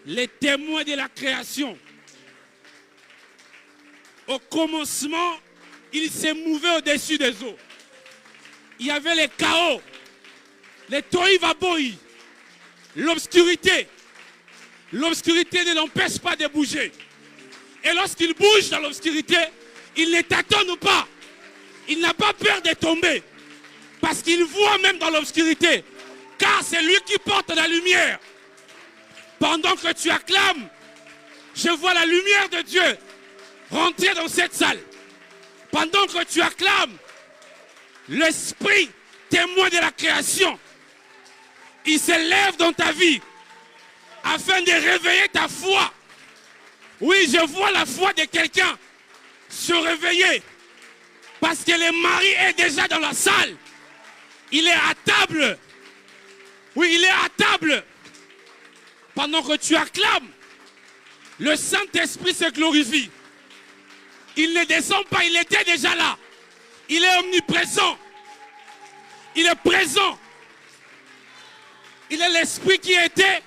Les témoins de la création. Au commencement, il s'est mouvé au-dessus des eaux. Il y avait les chaos, les tohu-vabohu, l'obscurité. L'obscurité ne l'empêche pas de bouger. Et lorsqu'il bouge dans l'obscurité, il ne tâtonne pas. Il n'a pas peur de tomber. Parce qu'il voit même dans l'obscurité. Car c'est lui qui porte la lumière. Pendant que tu acclames, je vois la lumière de Dieu rentrer dans cette salle. Pendant que tu acclames, l'esprit témoin de la création, il s'élève dans ta vie afin de réveiller ta foi. Oui, je vois la foi de quelqu'un se réveiller parce que le mari est déjà dans la salle. Il est à table. Oui, il est à table. Pendant que tu acclames, le Saint-Esprit se glorifie. Il ne descend pas, il était déjà là. Il est omniprésent. Il est présent. Il est l'Esprit qui était.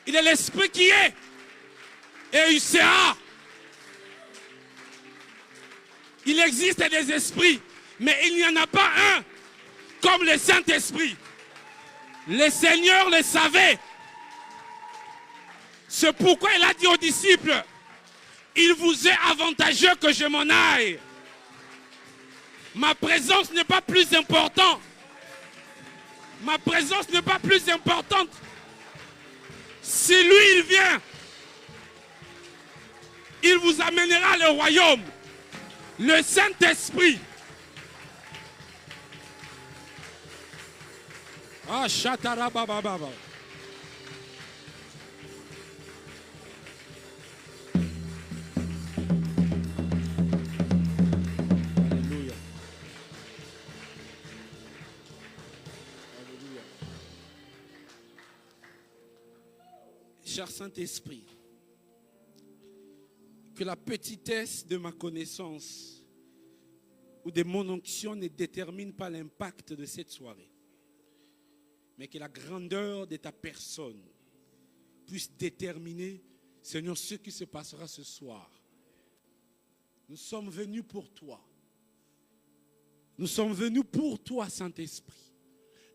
Il est l'Esprit qui est. Et il sera. Il existe des esprits, mais il n'y en a pas un comme le Saint-Esprit. Le Seigneur le savait. C'est pourquoi il a dit aux disciples, il vous est avantageux que je m'en aille. Ma présence n'est pas plus importante. Ma présence n'est pas plus importante. Si lui, il vient, il vous amènera le royaume. Le Saint-Esprit. Ah, chatarabababa. Alléluia. Alléluia. Cher Saint-Esprit, que la petitesse de ma connaissance ou de mon onction ne détermine pas l'impact de cette soirée, mais que la grandeur de ta personne puisse déterminer, Seigneur, ce qui se passera ce soir. Nous sommes venus pour toi. Nous sommes venus pour toi, Saint-Esprit.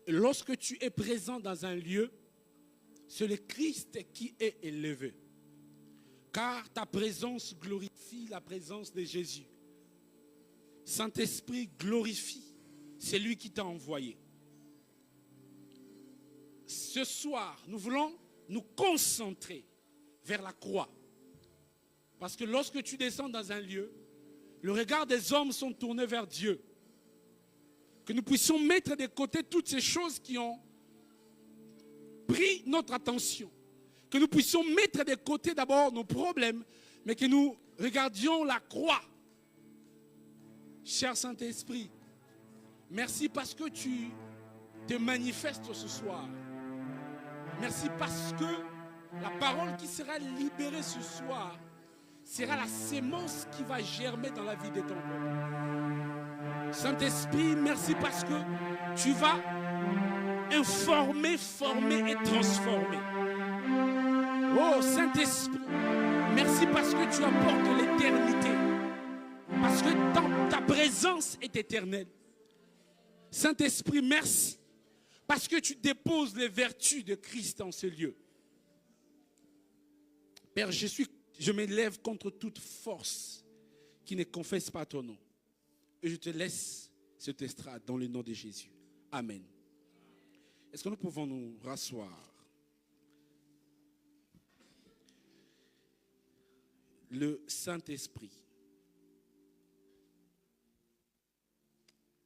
Et lorsque tu es présent dans un lieu, c'est le Christ qui est élevé. Car ta présence glorifie la présence de Jésus. Saint-Esprit glorifie, c'est lui qui t'a envoyé. Ce soir, nous voulons nous concentrer vers la croix. Parce que lorsque tu descends dans un lieu, le regard des hommes sont tournés vers Dieu. Que nous puissions mettre de côté toutes ces choses qui ont pris notre attention. Que nous puissions mettre de côté d'abord nos problèmes, mais que nous regardions la croix. Cher Saint-Esprit, merci parce que tu te manifestes ce soir. Merci parce que la parole qui sera libérée ce soir sera la sémence qui va germer dans la vie de ton peuple. Saint-Esprit, merci parce que tu vas informer, former et transformer. Oh Saint-Esprit, merci parce que tu apportes l'éternité. Parce que ta présence est éternelle. Saint-Esprit, merci. Parce que tu déposes les vertus de Christ en ce lieu. Père, je m'élève contre toute force qui ne confesse pas ton nom. Et je te laisse cette estrade dans le nom de Jésus. Amen. Est-ce que nous pouvons nous rasseoir? Le Saint-Esprit.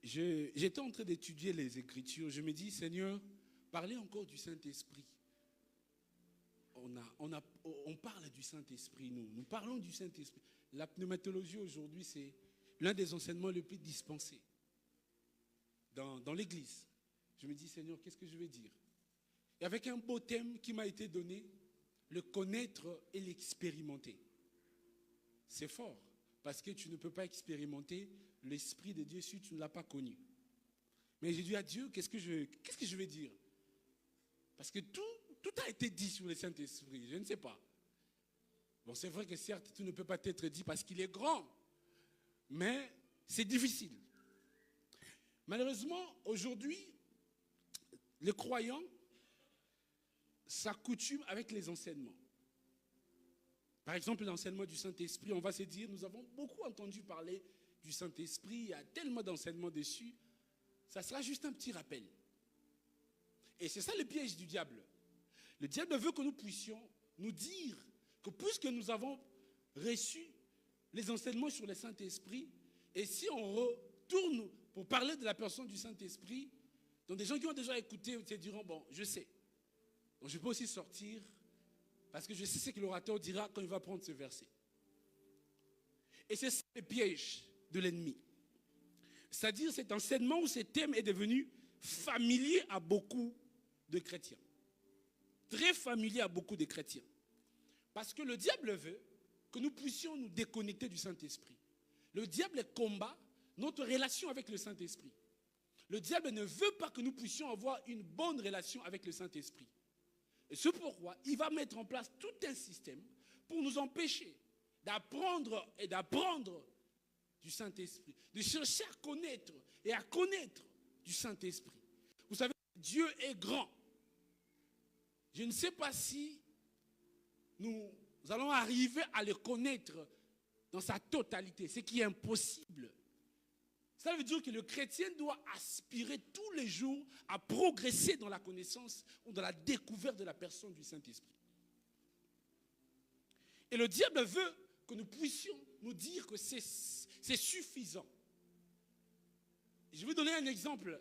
J'étais en train d'étudier les Écritures. Je me dis, Seigneur, parlez encore du Saint-Esprit. On parle du Saint-Esprit, nous parlons du Saint-Esprit. La pneumatologie aujourd'hui, c'est l'un des enseignements les plus dispensés dans l'Église. Je me dis, Seigneur, qu'est-ce que je vais dire? Et avec un beau thème qui m'a été donné, le connaître et l'expérimenter. C'est fort, parce que tu ne peux pas expérimenter l'Esprit de Dieu si tu ne l'as pas connu. Mais j'ai dit à Dieu, qu'est-ce que je vais dire? Parce que tout Tout a été dit sur le Saint-Esprit, je ne sais pas. Bon, c'est vrai que certes, tout ne peut pas être dit parce qu'il est grand, mais c'est difficile. Malheureusement, aujourd'hui, les croyants s'accoutument avec les enseignements. Par exemple, l'enseignement du Saint-Esprit, on va se dire, nous avons beaucoup entendu parler du Saint-Esprit, il y a tellement d'enseignements dessus, ça sera juste un petit rappel. Et c'est ça le piège du diable. Le diable veut que nous puissions nous dire que puisque nous avons reçu les enseignements sur le Saint-Esprit, et si on retourne pour parler de la personne du Saint-Esprit, donc des gens qui ont déjà écouté se diront, bon, je sais. Donc je peux aussi sortir, parce que je sais ce que l'orateur dira quand il va prendre ce verset. Et c'est ça le piège de l'ennemi. C'est-à-dire cet enseignement ou ce thème est devenu familier à beaucoup de chrétiens. Très familier à beaucoup de chrétiens. Parce que le diable veut que nous puissions nous déconnecter du Saint-Esprit. Le diable combat notre relation avec le Saint-Esprit. Le diable ne veut pas que nous puissions avoir une bonne relation avec le Saint-Esprit. Et c'est pourquoi il va mettre en place tout un système pour nous empêcher d'apprendre du Saint-Esprit, de chercher à connaître et à connaître du Saint-Esprit. Vous savez, Dieu est grand. Je ne sais pas si nous allons arriver à le connaître dans sa totalité, ce qui est impossible. Ça veut dire que le chrétien doit aspirer tous les jours à progresser dans la connaissance ou dans la découverte de la personne du Saint-Esprit. Et le diable veut que nous puissions nous dire que c'est suffisant. Je vais vous donner un exemple.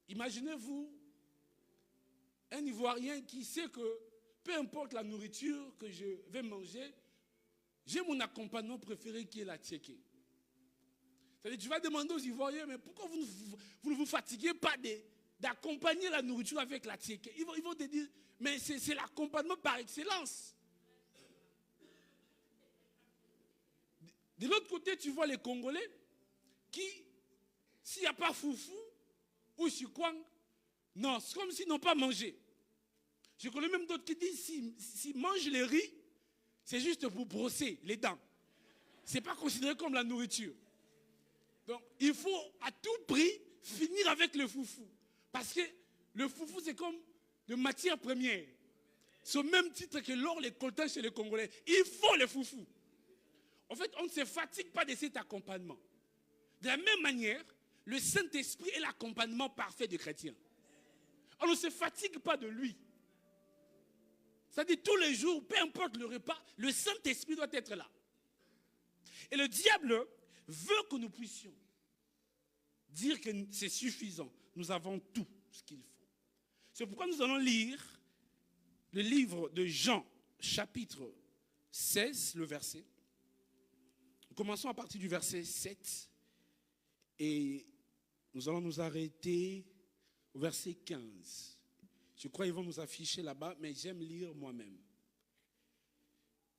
Imaginez-vous un Ivoirien qui sait que peu importe la nourriture que je vais manger, j'ai mon accompagnement préféré qui est la tchéké. C'est-à-dire, tu vas demander aux Ivoiriens, mais pourquoi vous ne vous fatiguez pas d'accompagner la nourriture avec la tchéké? Ils vont te dire, mais c'est l'accompagnement par excellence. De l'autre côté, tu vois les Congolais qui, s'il n'y a pas foufou ou chikwang, non, c'est comme s'ils n'ont pas mangé. Je connais même d'autres qui disent, s'ils mangent le riz, c'est juste pour brosser les dents. Ce n'est pas considéré comme la nourriture. Donc, il faut à tout prix finir avec le foufou. Parce que le foufou, c'est comme de matière première. C'est au même titre que l'or, les coltans chez les Congolais. Il faut le foufou. En fait, on ne se fatigue pas de cet accompagnement. De la même manière, le Saint-Esprit est l'accompagnement parfait du chrétien. On ne se fatigue pas de lui. C'est-à-dire tous les jours, peu importe le repas, le Saint-Esprit doit être là. Et le diable veut que nous puissions dire que c'est suffisant. Nous avons tout ce qu'il faut. C'est pourquoi nous allons lire le livre de Jean, chapitre 16, le verset. Commençons à partir du verset 7 et nous allons nous arrêter au verset 15. Je crois qu'ils vont nous afficher là-bas, mais j'aime lire moi-même.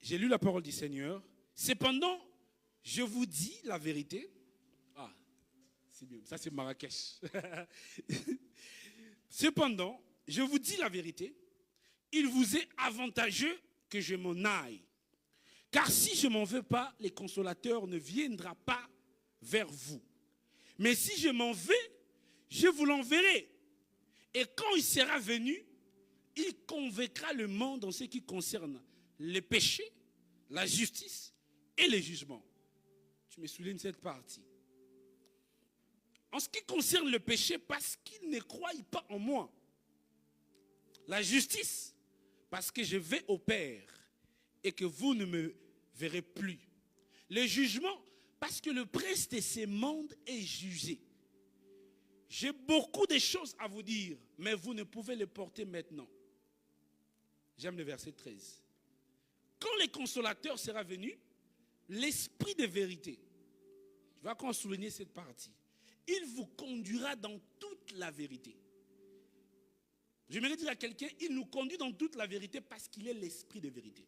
J'ai lu la parole du Seigneur. Cependant, je vous dis la vérité. Ah, c'est bien. Ça, c'est Marrakech. Cependant, je vous dis la vérité. Il vous est avantageux que je m'en aille. Car si je ne m'en veux pas, le consolateur ne viendra pas vers vous. Mais si je m'en vais, je vous l'enverrai. Et quand il sera venu, il convaincra le monde en ce qui concerne les péchés, la justice et les jugements. Je me souviens de cette partie. En ce qui concerne le péché, parce qu'ils ne croient pas en moi. La justice, parce que je vais au Père et que vous ne me verrez plus. Le jugement, parce que le prince de ce monde est jugé. J'ai beaucoup de choses à vous dire, mais vous ne pouvez les porter maintenant. J'aime le verset 13. Quand le consolateur sera venu, l'esprit de vérité, je vais encore souligner cette partie, il vous conduira dans toute la vérité. J'aimerais dire à quelqu'un, il nous conduit dans toute la vérité parce qu'il est l'esprit de vérité.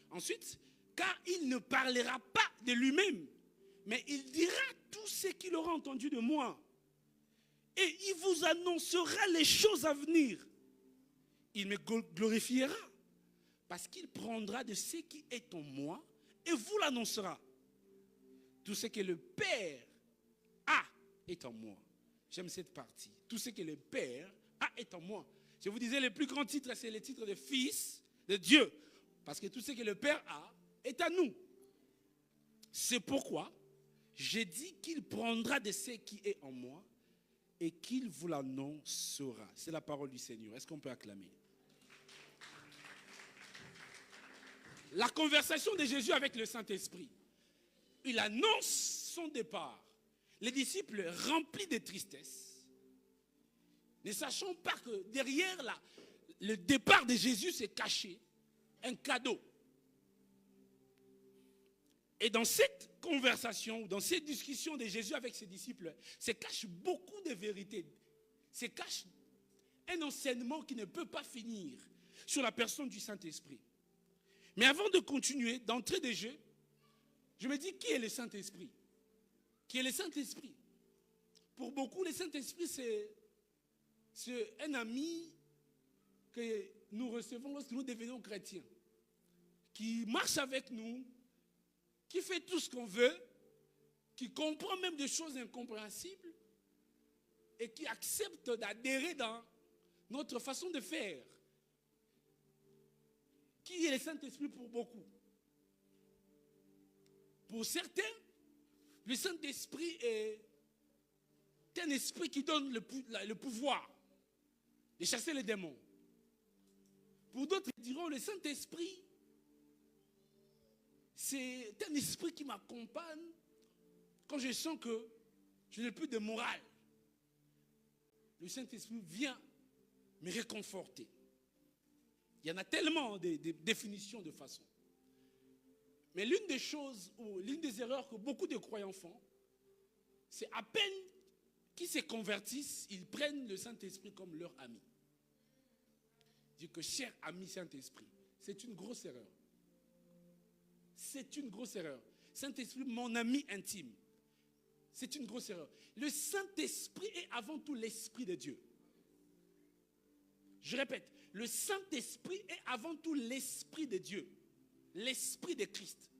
Ensuite, car il ne parlera pas de lui-même, mais il dira tout ce qu'il aura entendu de moi. Et il vous annoncera les choses à venir. il me glorifiera, parce qu'il prendra de ce qui est en moi et vous l'annoncera. Tout ce que le Père a est en moi. J'aime cette partie. Tout ce que le Père a est en moi. Je vous disais, le plus grand titre, c'est le titre de fils de Dieu. Parce que tout ce que le Père a est à nous. C'est pourquoi j'ai dit qu'il prendra de ce qui est en moi et qu'il vous l'annoncera. C'est la parole du Seigneur. Est-ce qu'on peut acclamer? La conversation de Jésus avec le Saint-Esprit. Il annonce son départ. Les disciples remplis de tristesse, ne sachant pas que derrière le départ de Jésus s'est caché un cadeau. Et dans cette conversation, dans cette discussion de Jésus avec ses disciples, se cache beaucoup de vérités. Se cache un enseignement qui ne peut pas finir sur la personne du Saint-Esprit. Mais avant de continuer, d'entrer des jeux, je me dis, qui est le Saint-Esprit? Qui est le Saint-Esprit? Pour beaucoup, le Saint-Esprit, c'est un ami que nous recevons lorsque nous devenons chrétiens, qui marche avec nous, qui fait tout ce qu'on veut, qui comprend même des choses incompréhensibles et qui accepte d'adhérer dans notre façon de faire. Qui est le Saint-Esprit pour beaucoup? Pour certains, le Saint-Esprit est un esprit qui donne le pouvoir de chasser les démons. Pour d'autres, ils diront, le Saint-Esprit, c'est un esprit qui m'accompagne quand je sens que je n'ai plus de morale. Le Saint-Esprit vient me réconforter. Il y en a tellement de définitions de façon. Mais l'une des choses, ou l'une des erreurs que beaucoup de croyants font, c'est à peine qu'ils se convertissent, ils prennent le Saint-Esprit comme leur ami. Dire que cher ami Saint-Esprit, c'est une grosse erreur. C'est une grosse erreur. Saint-Esprit, mon ami intime. C'est une grosse erreur. Le Saint-Esprit est avant tout l'Esprit de Dieu. Je répète, le Saint-Esprit est avant tout l'Esprit de Dieu. L'Esprit de Christ.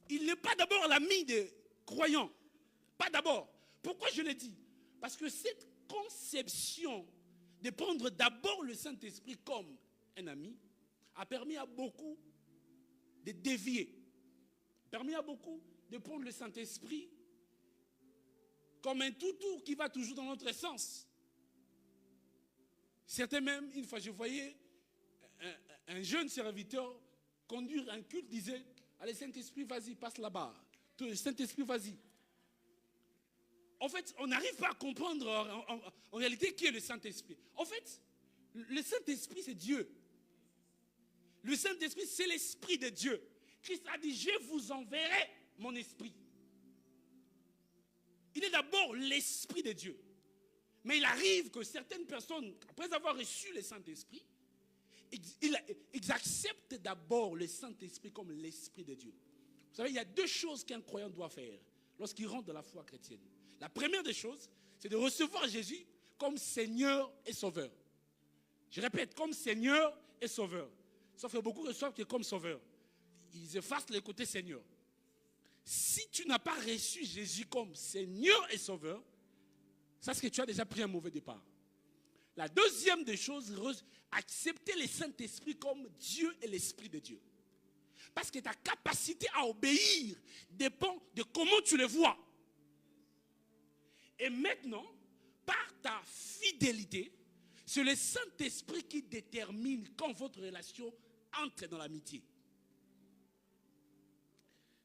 Il n'est pas d'abord l'ami des croyants. Pas d'abord. Pourquoi je le dis? Parce que cette conception de prendre d'abord le Saint-Esprit comme un ami a permis à beaucoup de dévier. Permis à beaucoup de prendre le Saint-Esprit comme un toutou qui va toujours dans notre sens. Certains même, une fois je voyais un jeune serviteur conduire un culte, disait, allez Saint-Esprit, vas-y, passe là-bas. Saint-Esprit, vas-y. En fait, on n'arrive pas à comprendre en réalité qui est le Saint-Esprit. En fait, le Saint-Esprit, c'est Dieu. Le Saint-Esprit, c'est l'Esprit de Dieu. Christ a dit, je vous enverrai mon esprit. Il est d'abord l'Esprit de Dieu. Mais il arrive que certaines personnes, après avoir reçu le Saint-Esprit, ils acceptent d'abord le Saint-Esprit comme l'Esprit de Dieu. Vous savez, il y a deux choses qu'un croyant doit faire lorsqu'il rentre dans la foi chrétienne. La première des choses, c'est de recevoir Jésus comme Seigneur et Sauveur. Je répète, comme Seigneur et Sauveur. Sauf que beaucoup reçoivent que comme Sauveur. Ils effacent le côté Seigneur. Si tu n'as pas reçu Jésus comme Seigneur et Sauveur, ça c'est que tu as déjà pris un mauvais départ. La deuxième des choses, accepter le Saint-Esprit comme Dieu et l'Esprit de Dieu. Parce que ta capacité à obéir dépend de comment tu le vois. Et maintenant, par ta fidélité, c'est le Saint-Esprit qui détermine quand votre relation entre dans l'amitié.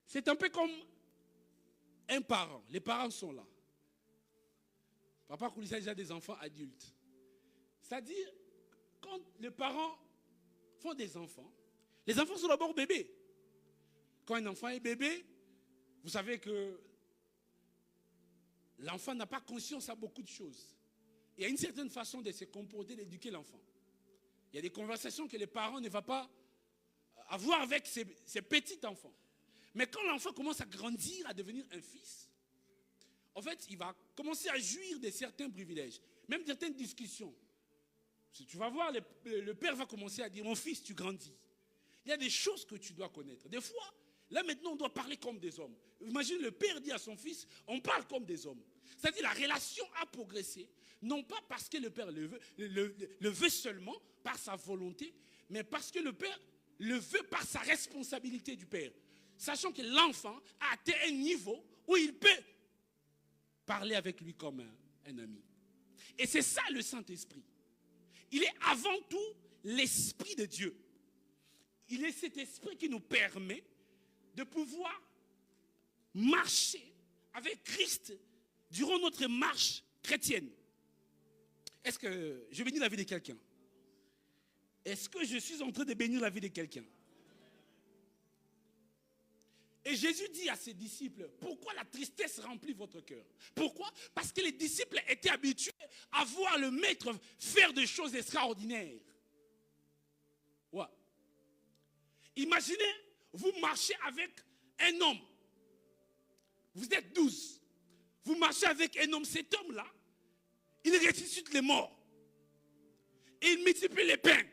C'est un peu comme un parent. Les parents sont là. Papa Koulissa a déjà des enfants adultes. C'est-à-dire, quand les parents font des enfants, les enfants sont d'abord bébés. Quand un enfant est bébé, vous savez que l'enfant n'a pas conscience à beaucoup de choses. Il y a une certaine façon de se comporter, d'éduquer l'enfant. Il y a des conversations que les parents ne vont pas avoir avec ces petits enfants. Mais quand l'enfant commence à grandir, à devenir un fils, en fait, il va commencer à jouir de certains privilèges, même certaines discussions. Tu vas voir, le père va commencer à dire, mon fils, tu grandis. Il y a des choses que tu dois connaître. Des fois, là maintenant, on doit parler comme des hommes. Imagine le père dit à son fils, on parle comme des hommes. C'est-à-dire la relation a progressé, non pas parce que le père le veut seulement, par sa volonté, mais parce que le père le veut par sa responsabilité du père. Sachant que l'enfant a atteint un niveau où il peut parler avec lui comme un ami. Et c'est ça le Saint-Esprit. Il est avant tout l'Esprit de Dieu. Il est cet esprit qui nous permet de pouvoir marcher avec Christ durant notre marche chrétienne. Est-ce que je bénis la vie de quelqu'un? Est-ce que je suis en train de bénir la vie de quelqu'un? Et Jésus dit à ses disciples, pourquoi la tristesse remplit votre cœur? Pourquoi? Parce que les disciples étaient habitués à voir le maître faire des choses extraordinaires. Ouais. Imaginez, vous marchez avec un homme. Vous êtes 12. Vous marchez avec un homme. Cet homme-là, il ressuscite les morts. Et il multiplie les pains.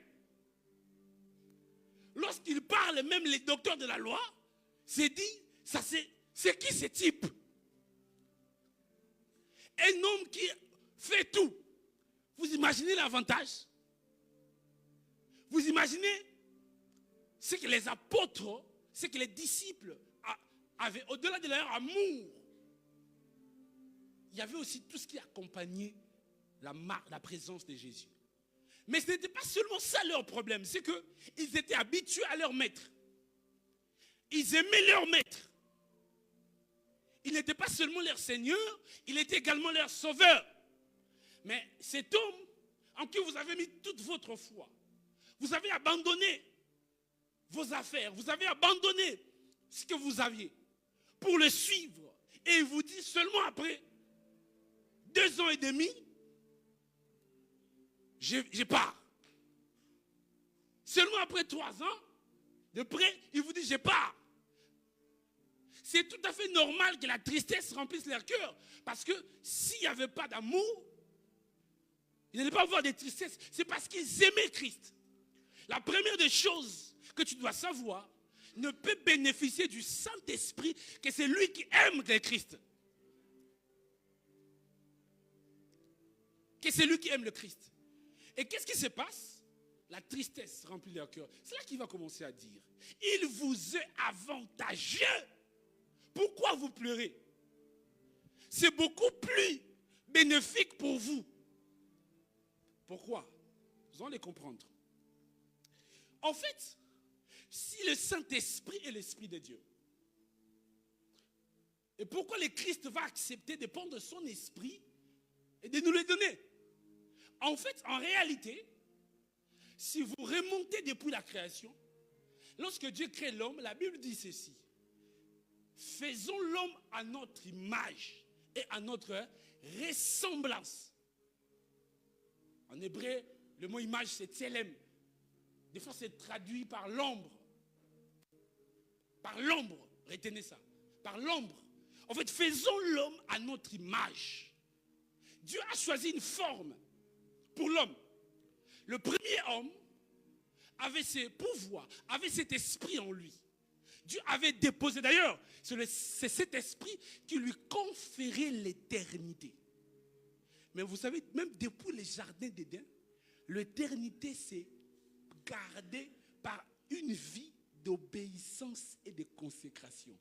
Lorsqu'il parle, même les docteurs de la loi, c'est dit, c'est qui ce type? Un homme qui fait tout. Vous imaginez l'avantage? Vous imaginez ce que les apôtres, ce que les disciples avaient, au-delà de leur amour, il y avait aussi tout ce qui accompagnait la présence de Jésus. Mais ce n'était pas seulement ça leur problème, c'est qu'ils étaient habitués à leur maître. Ils aimaient leur maître. Il n'était pas seulement leur Seigneur, il était également leur Sauveur. Mais cet homme en qui vous avez mis toute votre foi, vous avez abandonné vos affaires, vous avez abandonné ce que vous aviez pour le suivre. Et il vous dit seulement après 2 ans et demi, je pars. Seulement après 3 ans, de près, il vous dit je pars. C'est tout à fait normal que la tristesse remplisse leur cœur. Parce que s'il n'y avait pas d'amour, ils n'allaient pas avoir de tristesse. C'est parce qu'ils aimaient Christ. La première des choses que tu dois savoir, ne peut bénéficier du Saint-Esprit que c'est lui qui aime le Christ. Que c'est lui qui aime le Christ. Et qu'est-ce qui se passe? La tristesse remplit leur cœur. C'est là qu'il va commencer à dire, il vous est avantageux. Pourquoi vous pleurez? C'est beaucoup plus bénéfique pour vous. Pourquoi? Vous allez comprendre. En fait, si le Saint-Esprit est l'Esprit de Dieu, et pourquoi le Christ va accepter de prendre son esprit et de nous le donner? En fait, en réalité, si vous remontez depuis la création, lorsque Dieu crée l'homme, la Bible dit ceci. Faisons l'homme à notre image et à notre ressemblance. En hébreu, le mot image, c'est tselem. Des fois, c'est traduit par l'ombre. Par l'ombre, retenez ça. Par l'ombre. En fait, faisons l'homme à notre image. Dieu a choisi une forme pour l'homme. Le premier homme avait ses pouvoirs, avait cet esprit en lui. Dieu avait déposé, d'ailleurs, c'est cet esprit qui lui conférait l'éternité. Mais vous savez, même depuis le jardin d'Éden, l'éternité s'est gardée par une vie d'obéissance et de consécration.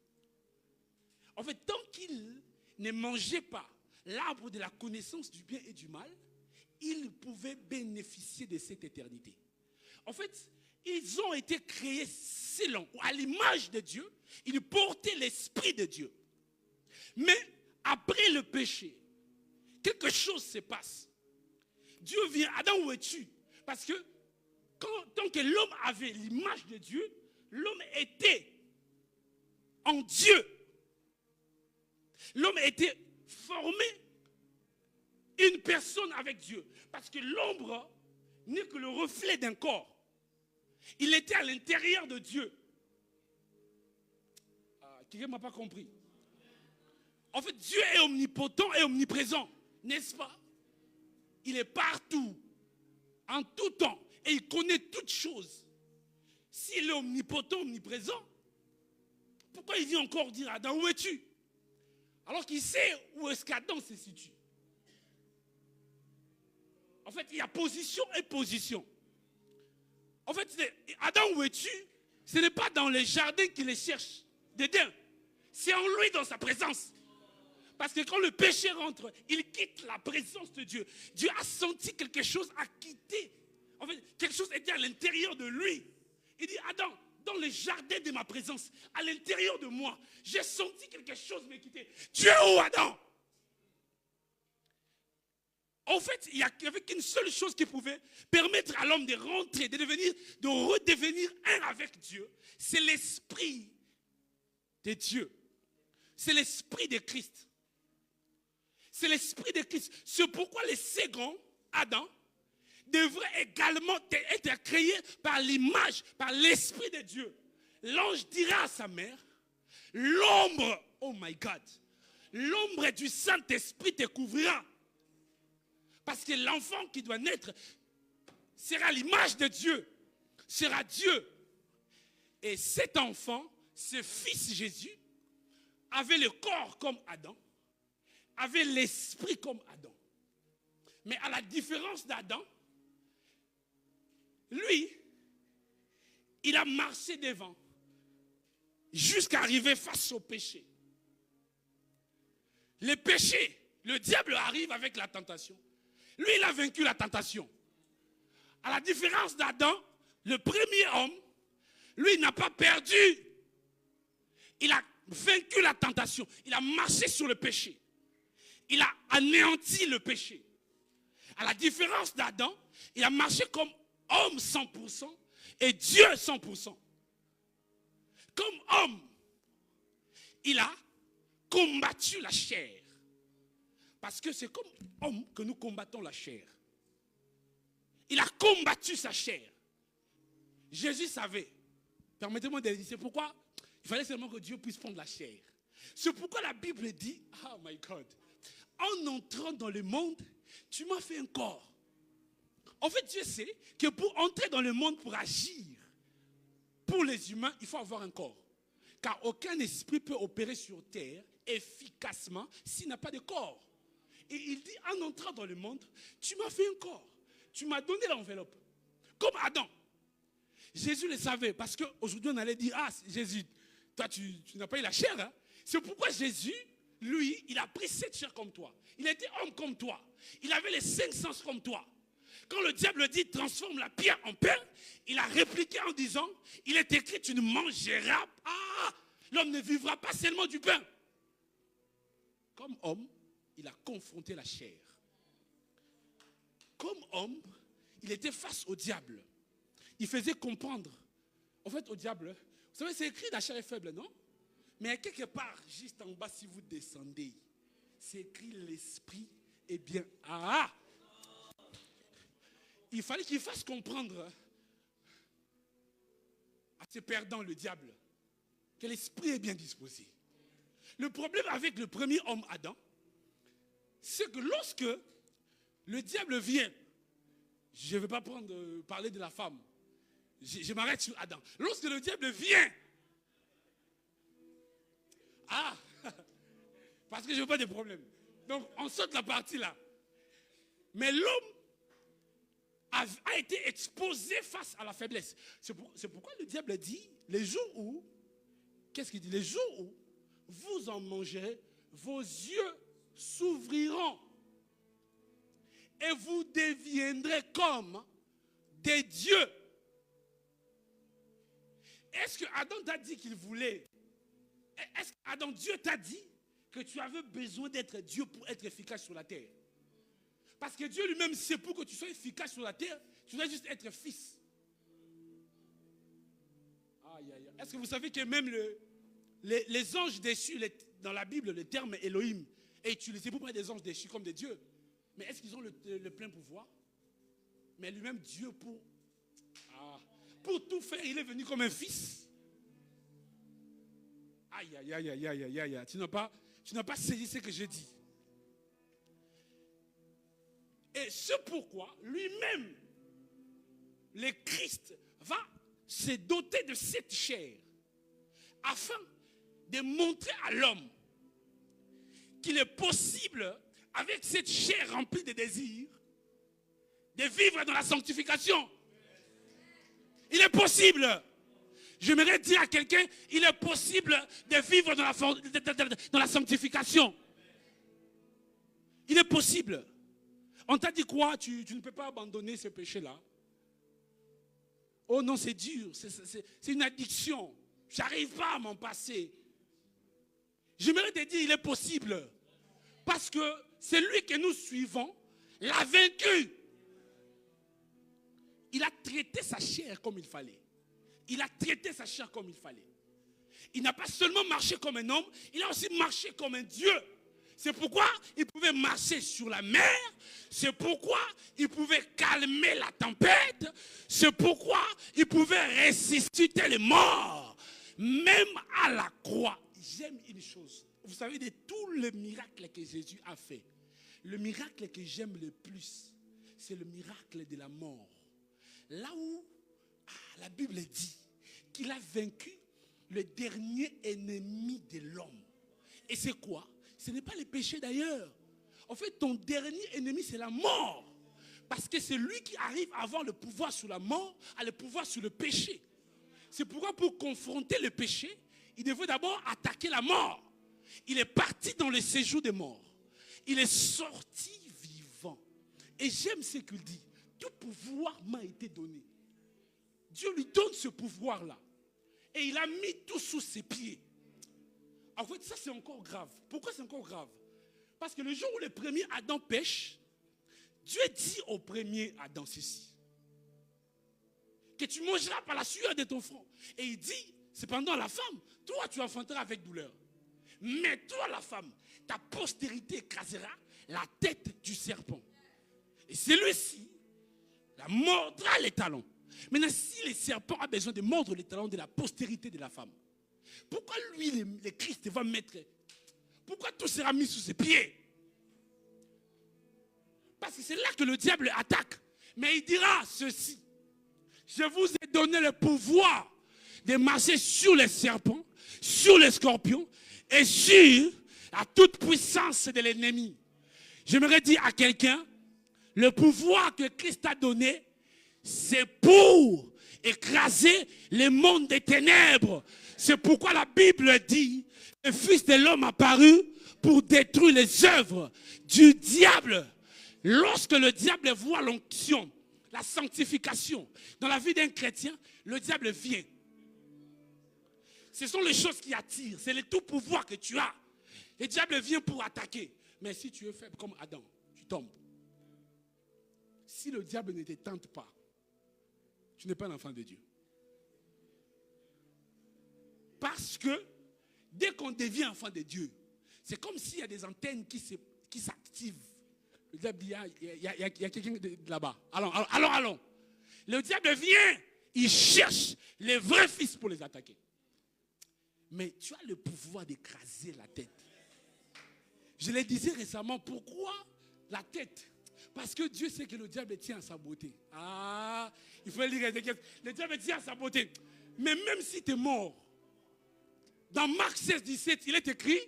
En fait, tant qu'il ne mangeait pas l'arbre de la connaissance du bien et du mal, il pouvait bénéficier de cette éternité. En fait, ils ont été créés selon, ou à l'image de Dieu, ils portaient l'esprit de Dieu. Mais après le péché, quelque chose se passe. Dieu vient, Adam, où es-tu? Parce que tant que l'homme avait l'image de Dieu, l'homme était en Dieu. L'homme était formé une personne avec Dieu. Parce que l'ombre n'est que le reflet d'un corps. Il était à l'intérieur de Dieu. Quelqu'un ne m'a pas compris. En fait, Dieu est omnipotent et omniprésent, n'est-ce pas? Il est partout. en tout temps, et il connaît toutes choses. S'il est omnipotent, omniprésent, pourquoi il vient encore dire à Adam, où es-tu? Alors qu'il sait où est-ce qu'Adam se situe. En fait, il y a position et position. En fait, Adam, où es-tu? Ce n'est pas dans les jardins qu'il les cherche d'Éden. C'est en lui, dans sa présence. Parce que quand le péché rentre, il quitte la présence de Dieu. Dieu a senti quelque chose à quitter. En fait, quelque chose était à l'intérieur de lui. Il dit, Adam, dans le jardin de ma présence, à l'intérieur de moi, j'ai senti quelque chose me quitter. Tu es où, Adam? En fait, il n'y avait qu'une seule chose qui pouvait permettre à l'homme de rentrer, de redevenir un avec Dieu. C'est l'esprit de Dieu. C'est l'esprit de Christ. C'est l'esprit de Christ. C'est pourquoi le second, Adam, devrait également être créé par l'image, par l'esprit de Dieu. L'ange dira à sa mère, l'ombre, oh my God, l'ombre du Saint-Esprit te couvrira. Parce que l'enfant qui doit naître sera l'image de Dieu, sera Dieu. Et cet enfant, ce fils Jésus, avait le corps comme Adam, avait l'esprit comme Adam. Mais à la différence d'Adam, lui, il a marché devant jusqu'à arriver face au péché. Le péché, le diable arrive avec la tentation. Lui, il a vaincu la tentation. À la différence d'Adam, le premier homme, lui, n'a pas perdu. Il a vaincu la tentation. Il a marché sur le péché. Il a anéanti le péché. À la différence d'Adam, il a marché comme homme 100% et Dieu 100%. Comme homme, il a combattu la chair. Parce que c'est comme homme que nous combattons la chair. Il a combattu sa chair. Jésus savait. Permettez-moi de dire, c'est pourquoi il fallait seulement que Dieu puisse prendre la chair. C'est pourquoi la Bible dit, oh my God, en entrant dans le monde, tu m'as fait un corps. En fait, Dieu sait que pour entrer dans le monde, pour agir, pour les humains, il faut avoir un corps. Car aucun esprit peut opérer sur terre efficacement s'il n'a pas de corps. Et il dit, en entrant dans le monde, tu m'as fait un corps. Tu m'as donné l'enveloppe. Comme Adam. Jésus le savait. Parce qu'aujourd'hui, on allait dire, ah, Jésus, toi, tu n'as pas eu la chair. Hein? C'est pourquoi Jésus, lui, il a pris cette chair comme toi. Il était homme comme toi. Il avait les 5 sens comme toi. Quand le diable dit, transforme la pierre en pain, il a répliqué en disant, il est écrit, tu ne mangeras pas. L'homme ne vivra pas seulement du pain. Comme homme, il a confronté la chair. Comme homme, il était face au diable. Il faisait comprendre. En fait, au diable, vous savez, c'est écrit, la chair est faible, non? Mais quelque part, juste en bas, si vous descendez, c'est écrit, l'esprit est bien. Ah! Il fallait qu'il fasse comprendre à ses perdants, le diable, que l'esprit est bien disposé. Le problème avec le premier homme, Adam, c'est que lorsque le diable vient, je ne vais pas parler de la femme, je m'arrête sur Adam. Lorsque le diable vient, parce que je veux pas de problème. Donc on saute la partie là. Mais l'homme a été exposé face à la faiblesse. C'est pourquoi le diable dit, les jours où, qu'est-ce qu'il dit? Les jours où vous en mangerez, vos yeux s'ouvriront et vous deviendrez comme des dieux. Est-ce que Adam t'a dit qu'il voulait? Est-ce que Adam, Dieu t'a dit que tu avais besoin d'être Dieu pour être efficace sur la terre? Parce que Dieu lui-même sait, pour que tu sois efficace sur la terre, tu dois juste être fils. Aïe, aïe. Est-ce que vous savez que même les anges déchus, dans la Bible, le terme Elohim est utilisé pour parler des anges déchus comme des dieux. Mais est-ce qu'ils ont le plein pouvoir? Mais lui-même, Dieu, pour tout faire, il est venu comme un fils. Aïe, aïe, aïe, aïe, aïe, aïe, aïe. Tu n'as pas saisi ce que j'ai dit. Et c'est pourquoi lui-même, le Christ va se doter de cette chair afin de montrer à l'homme qu'il est possible, avec cette chair remplie de désirs, de vivre dans la sanctification. Il est possible. J'aimerais dire à quelqu'un, il est possible de vivre dans la sanctification. Il est possible. On t'a dit quoi? Tu ne peux pas abandonner ce péché-là. Oh non, c'est dur. C'est une addiction. Je n'arrive pas à m'en passer. J'aimerais te dire, il est possible. Parce que celui que nous suivons l'a vaincu. Il a traité sa chair comme il fallait. Il a traité sa chair comme il fallait. Il n'a pas seulement marché comme un homme, il a aussi marché comme un Dieu. C'est pourquoi il pouvait marcher sur la mer. C'est pourquoi il pouvait calmer la tempête. C'est pourquoi il pouvait ressusciter les morts. Même à la croix. J'aime une chose. Vous savez, de tous les miracles que Jésus a fait, le miracle que j'aime le plus, c'est le miracle de la mort. Là où la Bible dit qu'il a vaincu le dernier ennemi de l'homme. Et c'est quoi? Ce n'est pas le péché d'ailleurs. En fait, ton dernier ennemi, c'est la mort. Parce que c'est lui qui arrive à avoir le pouvoir sur la mort, à le pouvoir sur le péché. C'est pourquoi pour confronter le péché, il devait d'abord attaquer la mort. Il est parti dans le séjour des morts. Il est sorti vivant. Et j'aime ce qu'il dit. Tout pouvoir m'a été donné. Dieu lui donne ce pouvoir-là. Et il a mis tout sous ses pieds. En fait, ça c'est encore grave. Pourquoi c'est encore grave? Parce que le jour où le premier Adam pêche, Dieu dit au premier Adam ceci: que tu mangeras par la sueur de ton front. Et il dit, cependant la femme, toi tu enfanteras avec douleur. Mais toi la femme, ta postérité écrasera la tête du serpent. Et celui-ci la mordra les talons. Maintenant, si le serpent a besoin de mordre les talons de la postérité de la femme, pourquoi lui, le Christ va mettre? Pourquoi tout sera mis sous ses pieds? Parce que c'est là que le diable attaque. Mais il dira ceci: je vous ai donné le pouvoir de marcher sur les serpents, sur les scorpions et sur la toute puissance de l'ennemi. J'aimerais dire à quelqu'un, le pouvoir que Christ a donné, c'est pour écraser les mondes des ténèbres. C'est pourquoi la Bible dit, le Fils de l'homme apparu pour détruire les œuvres du diable. Lorsque le diable voit l'onction, la sanctification dans la vie d'un chrétien, le diable vient. Ce sont les choses qui attirent, c'est le tout pouvoir que tu as. Le diable vient pour attaquer. Mais si tu es faible comme Adam, tu tombes. Si le diable ne te tente pas, tu n'es pas un enfant de Dieu. Parce que dès qu'on devient enfant de Dieu, c'est comme s'il y a des antennes qui s'activent. Le diable dit, il y a quelqu'un là-bas. Allons. Le diable vient, il cherche les vrais fils pour les attaquer. Mais tu as le pouvoir d'écraser la tête. Je le disais récemment, pourquoi la tête? Parce que Dieu sait que le diable tient à sa beauté. Ah, il faut lire Ézéchiel. Le diable tient à sa beauté. Mais même si tu es mort, dans Marc 16, 17, il est écrit,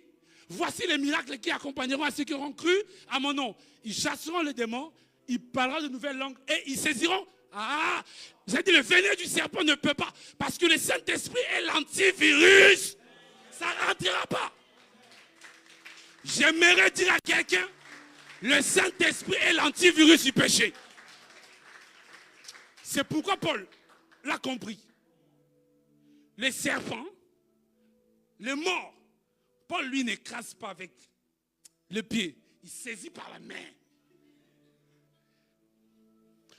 voici les miracles qui accompagneront à ceux qui auront cru à mon nom. Ils chasseront les démons, ils parleront de nouvelles langues et ils saisiront. Ah, j'ai dit le venin du serpent ne peut pas. Parce que le Saint-Esprit est l'antivirus. Ça ne rentrera pas. J'aimerais dire à quelqu'un, le Saint-Esprit est l'antivirus du péché. C'est pourquoi Paul l'a compris. Les serpents, les morts, Paul lui n'écrase pas avec le pied. Il saisit par la main.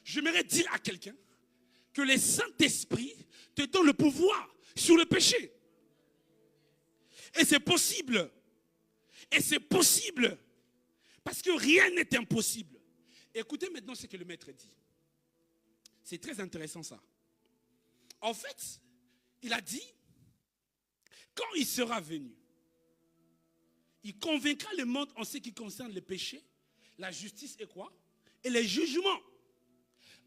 J'aimerais dire à quelqu'un que le Saint-Esprit te donne le pouvoir sur le péché. Et c'est possible. Et c'est possible. Parce que rien n'est impossible. Écoutez maintenant ce que le maître dit. C'est très intéressant ça. En fait, il a dit, quand il sera venu, il convaincra le monde en ce qui concerne le péché, la justice et quoi? Et les jugements.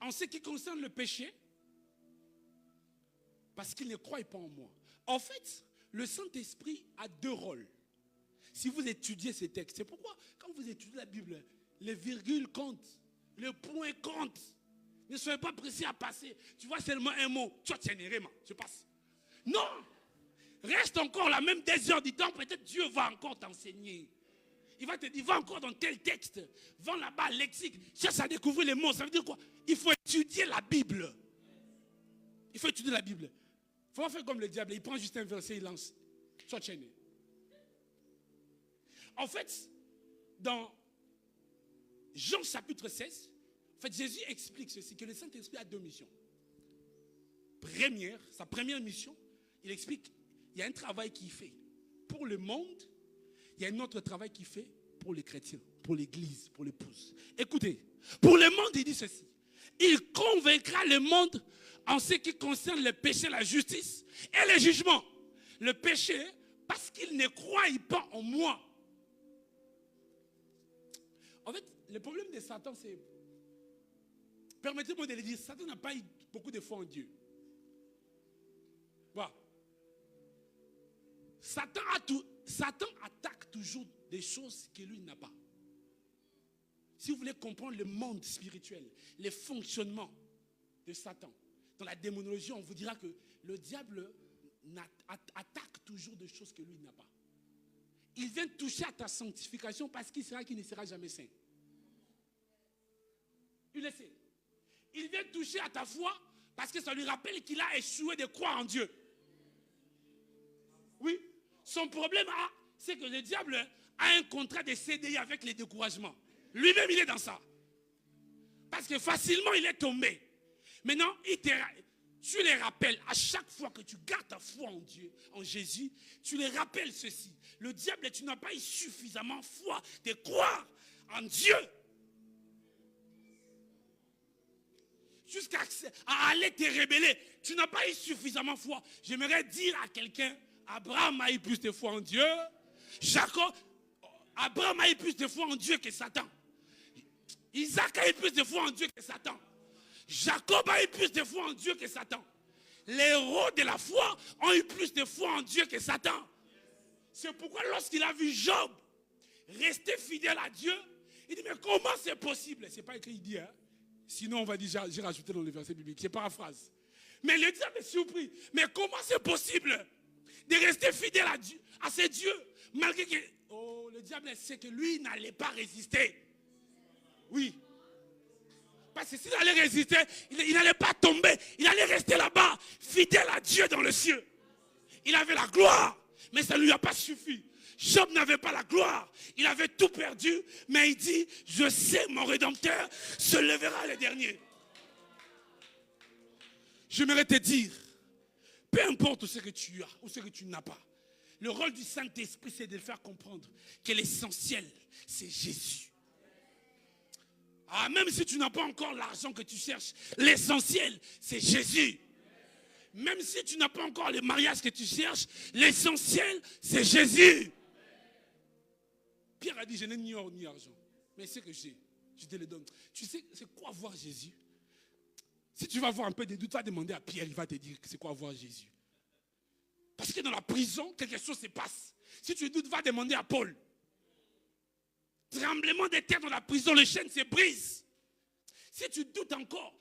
En ce qui concerne le péché, parce qu'ils ne croient pas en moi. En fait, le Saint-Esprit a deux rôles. Si vous étudiez ces textes, c'est pourquoi quand vous étudiez la Bible, les virgules comptent, le point compte. Ne soyez pas pressés à passer. Tu vois seulement un mot, je passe. Non! Reste encore la même des heures du temps, peut-être Dieu va encore t'enseigner. Il va te dire, va encore dans tel texte, va là-bas, lexique, cherche à découvrir les mots. Ça veut dire quoi? Il faut étudier la Bible. Il faut étudier la Bible. Il faut pas faire comme le diable, il prend juste un verset, il lance. Sois chaîné. En fait, dans Jean chapitre 16, en fait, Jésus explique ceci, que le Saint-Esprit a deux missions. Sa première mission, il explique, il y a un travail qu'il fait pour le monde, il y a un autre travail qu'il fait pour les chrétiens, pour l'église, pour l'épouse. Écoutez, pour le monde, il dit ceci. Il convaincra le monde en ce qui concerne le péché, la justice et le jugement. Le péché, parce qu'il ne croit pas en moi. En fait, le problème de Satan, c'est... Permettez-moi de le dire, Satan n'a pas eu beaucoup de foi en Dieu. Voilà. Satan attaque toujours des choses que lui n'a pas. Si vous voulez comprendre le monde spirituel, les fonctionnements de Satan, dans la démonologie, on vous dira que le diable attaque toujours des choses que lui n'a pas. Il vient toucher à ta sanctification parce qu'il sera qu'il ne sera jamais saint. Il le sait. Il vient toucher à ta foi parce que ça lui rappelle qu'il a échoué de croire en Dieu. Oui. Son problème, c'est que le diable a un contrat de CDI avec les découragements. Lui-même, il est dans ça. Parce que facilement, il est tombé. Maintenant, tu les rappelles. À chaque fois que tu gardes ta foi en Dieu, en Jésus, tu les rappelles ceci. Le diable, tu n'as pas eu suffisamment foi de croire en Dieu. Jusqu'à aller te rébeller. Tu n'as pas eu suffisamment foi. J'aimerais dire à quelqu'un, Abraham a eu plus de foi en Dieu. Abraham a eu plus de foi en Dieu que Satan. Isaac a eu plus de foi en Dieu que Satan. Jacob a eu plus de foi en Dieu que Satan. Les héros de la foi ont eu plus de foi en Dieu que Satan. C'est pourquoi lorsqu'il a vu Job rester fidèle à Dieu, il dit, mais comment c'est possible? C'est pas écrit, il dit, hein? Sinon on va dire, j'ai rajouté dans le verset biblique, c'est paraphrase. Mais le diable est surpris. Mais comment c'est possible de rester fidèle à ces dieux, malgré que le diable sait que lui n'allait pas résister. Oui. Parce que s'il allait résister, il n'allait pas tomber. Il allait rester là-bas, fidèle à Dieu dans le ciel. Il avait la gloire, mais ça ne lui a pas suffi. Job n'avait pas la gloire. Il avait tout perdu, mais il dit, je sais mon Rédempteur se lèvera le dernier. J'aimerais te dire, peu importe ce que tu as ou ce que tu n'as pas, le rôle du Saint-Esprit, c'est de faire comprendre que l'essentiel, c'est Jésus. Même si tu n'as pas encore l'argent que tu cherches, l'essentiel, c'est Jésus. Même si tu n'as pas encore le mariage que tu cherches, l'essentiel, c'est Jésus. Pierre a dit, je n'ai ni or ni argent, mais ce que j'ai, je te le donne. Tu sais, c'est quoi voir Jésus? Si tu vas avoir un peu de doute, va demander à Pierre, il va te dire c'est quoi voir Jésus. Parce que dans la prison, quelque chose se passe. Si tu doutes, va demander à Paul. Tremblement de terre dans la prison, les chaînes se brisent. Si tu doutes encore,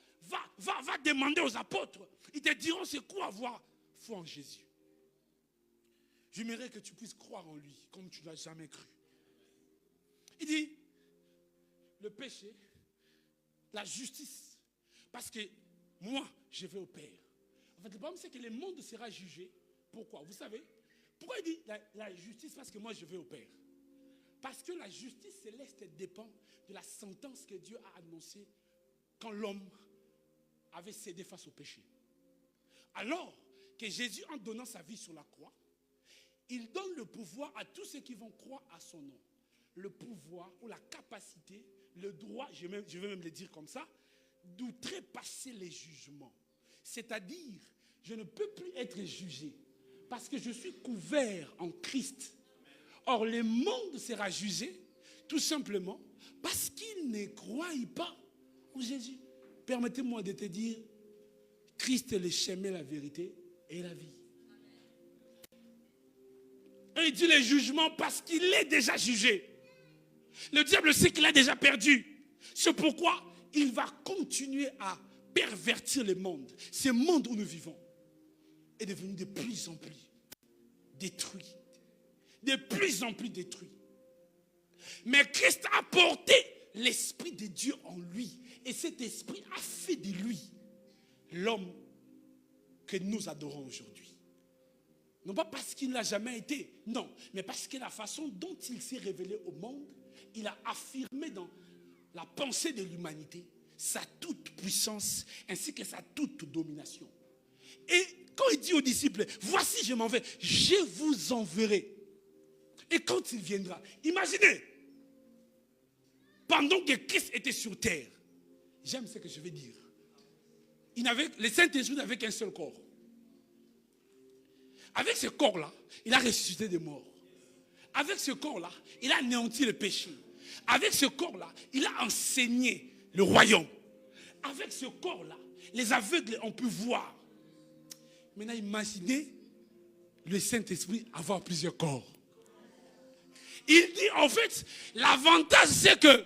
va demander aux apôtres. Ils te diront c'est quoi avoir foi en Jésus. J'aimerais que tu puisses croire en lui comme tu ne l'as jamais cru. Il dit, le péché, la justice. Parce que moi, je vais au Père. En fait, le problème, c'est que le monde sera jugé. Pourquoi? Vous savez? Pourquoi il dit la justice? Parce que moi, je vais au Père. Parce que la justice céleste dépend de la sentence que Dieu a annoncée quand l'homme avait cédé face au péché. Alors que Jésus, en donnant sa vie sur la croix, il donne le pouvoir à tous ceux qui vont croire à son nom. Le pouvoir ou la capacité, le droit, je vais même le dire comme ça, d'outrepasser les jugements. C'est-à-dire, je ne peux plus être jugé parce que je suis couvert en Christ. Or, le monde sera jugé tout simplement parce qu'il ne croit pas en Jésus. Permettez-moi de te dire, Christ est le chemin, la vérité et la vie. Et il dit les jugements parce qu'il est déjà jugé. Le diable sait qu'il a déjà perdu. C'est pourquoi il va continuer à pervertir le monde. Ce monde où nous vivons est devenu de plus en plus détruit. De plus en plus détruit. Mais Christ a porté l'Esprit de Dieu en lui. Et cet Esprit a fait de lui l'homme que nous adorons aujourd'hui. Non pas parce qu'il n'a jamais été, non, mais parce que la façon dont il s'est révélé au monde, il a affirmé dans la pensée de l'humanité sa toute puissance ainsi que sa toute domination. Et quand il dit aux disciples, voici je m'en vais, je vous enverrai. Et quand il viendra, imaginez, pendant que Christ était sur terre, j'aime ce que je vais dire, le Saint-Esprit n'avait qu'un seul corps. Avec ce corps-là, il a ressuscité des morts. Avec ce corps-là, il a anéanti le péché. Avec ce corps-là, il a enseigné le royaume. Avec ce corps-là, les aveugles ont pu voir. Maintenant, imaginez le Saint-Esprit avoir plusieurs corps. Il dit, en fait, l'avantage, c'est que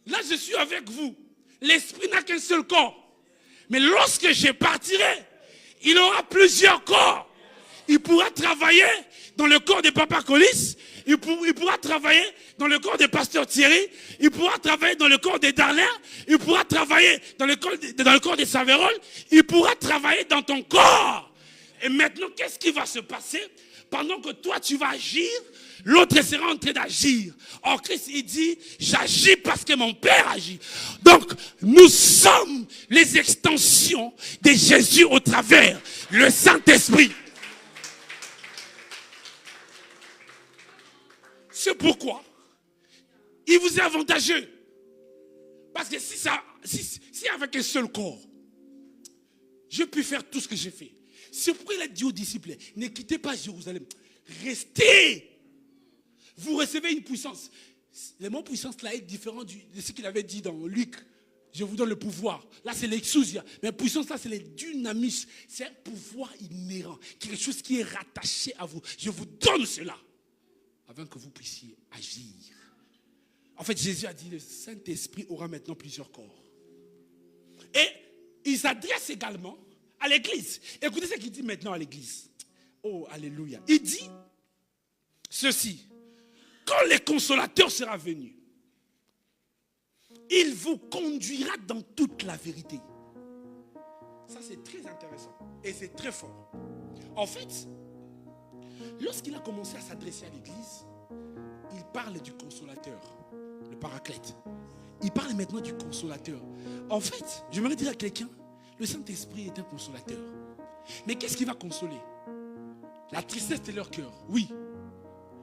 là, je suis avec vous. L'Esprit n'a qu'un seul corps. Mais lorsque je partirai, il aura plusieurs corps. Il pourra travailler dans le corps de Papa Colis. Il pourra travailler dans le corps de Pasteur Thierry. Il pourra travailler dans le corps de Darlin. Il pourra travailler dans le corps de Saverol. Il pourra travailler dans ton corps. Et maintenant, qu'est-ce qui va se passer? Pendant que toi, tu vas agir, l'autre sera en train d'agir. Or, Christ, il dit, j'agis parce que mon Père agit. Donc, nous sommes les extensions de Jésus au travers le Saint-Esprit. C'est pourquoi il vous est avantageux. Parce que si avec un seul corps, je peux faire tout ce que j'ai fait. C'est pourquoi il a dit aux disciples, ne quittez pas Jérusalem, restez. Vous recevez une puissance. Le mot puissance là est différent de ce qu'il avait dit dans Luc. Je vous donne le pouvoir. Là, c'est l'exousia. Mais puissance, là, c'est le dynamis. C'est un pouvoir inhérent. Quelque chose qui est rattaché à vous. Je vous donne cela. Afin que vous puissiez agir. En fait, Jésus a dit, le Saint-Esprit aura maintenant plusieurs corps. Et il s'adresse également à l'église. Écoutez ce qu'il dit maintenant à l'église. Oh, alléluia. Il dit ceci. Quand le consolateur sera venu, il vous conduira dans toute la vérité. Ça, c'est très intéressant. Et c'est très fort. En fait, lorsqu'il a commencé à s'adresser à l'église, il parle du consolateur, le paraclète. Il parle maintenant du consolateur. En fait, j'aimerais dire à quelqu'un, le Saint-Esprit est un consolateur. Mais qu'est-ce qui va consoler? La tristesse de leur cœur, oui.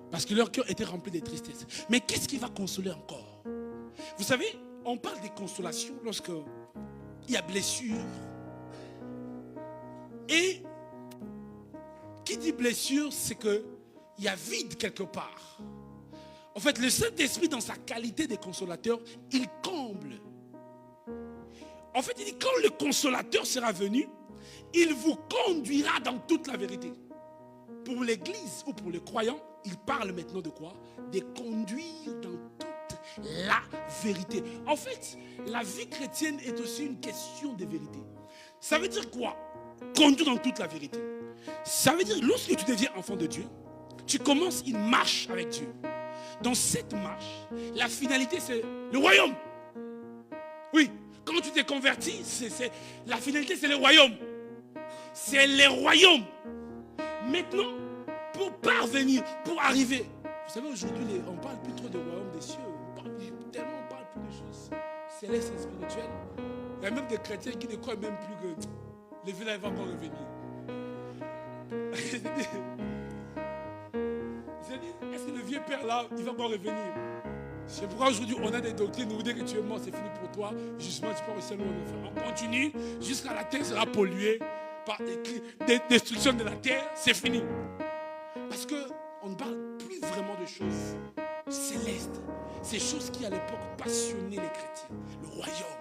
Parce que leur cœur était rempli de tristesse. Mais qu'est-ce qui va consoler encore? Vous savez, on parle des consolations lorsque il y a blessure. Et qui dit blessure, c'est qu'il y a vide quelque part. En fait, le Saint-Esprit, dans sa qualité de consolateur, il comble. En fait, il dit, quand le consolateur sera venu, il vous conduira dans toute la vérité. Pour l'église ou pour les croyants, il parle maintenant de quoi? De conduire dans toute la vérité. En fait, la vie chrétienne est aussi une question de vérité. Ça veut dire quoi? Conduire dans toute la vérité. Ça veut dire, lorsque tu deviens enfant de Dieu, tu commences une marche avec Dieu. Dans cette marche, la finalité, c'est le royaume. Oui, quand tu t'es converti, la finalité, c'est le royaume. C'est le royaume. Maintenant, pour parvenir, pour arriver, vous savez, aujourd'hui, on ne parle plus trop du royaume des cieux. On parle plus de choses célestes et spirituelles. Il y a même des chrétiens qui ne croient même plus que le village va encore revenir. Est-ce que le vieux père là, il va encore revenir? C'est pourquoi aujourd'hui on a des doctrines où dès que tu es mort, c'est fini pour toi. Justement, tu pars au ciel ou en enfer. On continue jusqu'à la terre sera polluée par des destructions de la terre. C'est fini. Parce qu'on ne parle plus vraiment de choses célestes. Ces choses qui à l'époque passionnaient les chrétiens. Le royaume.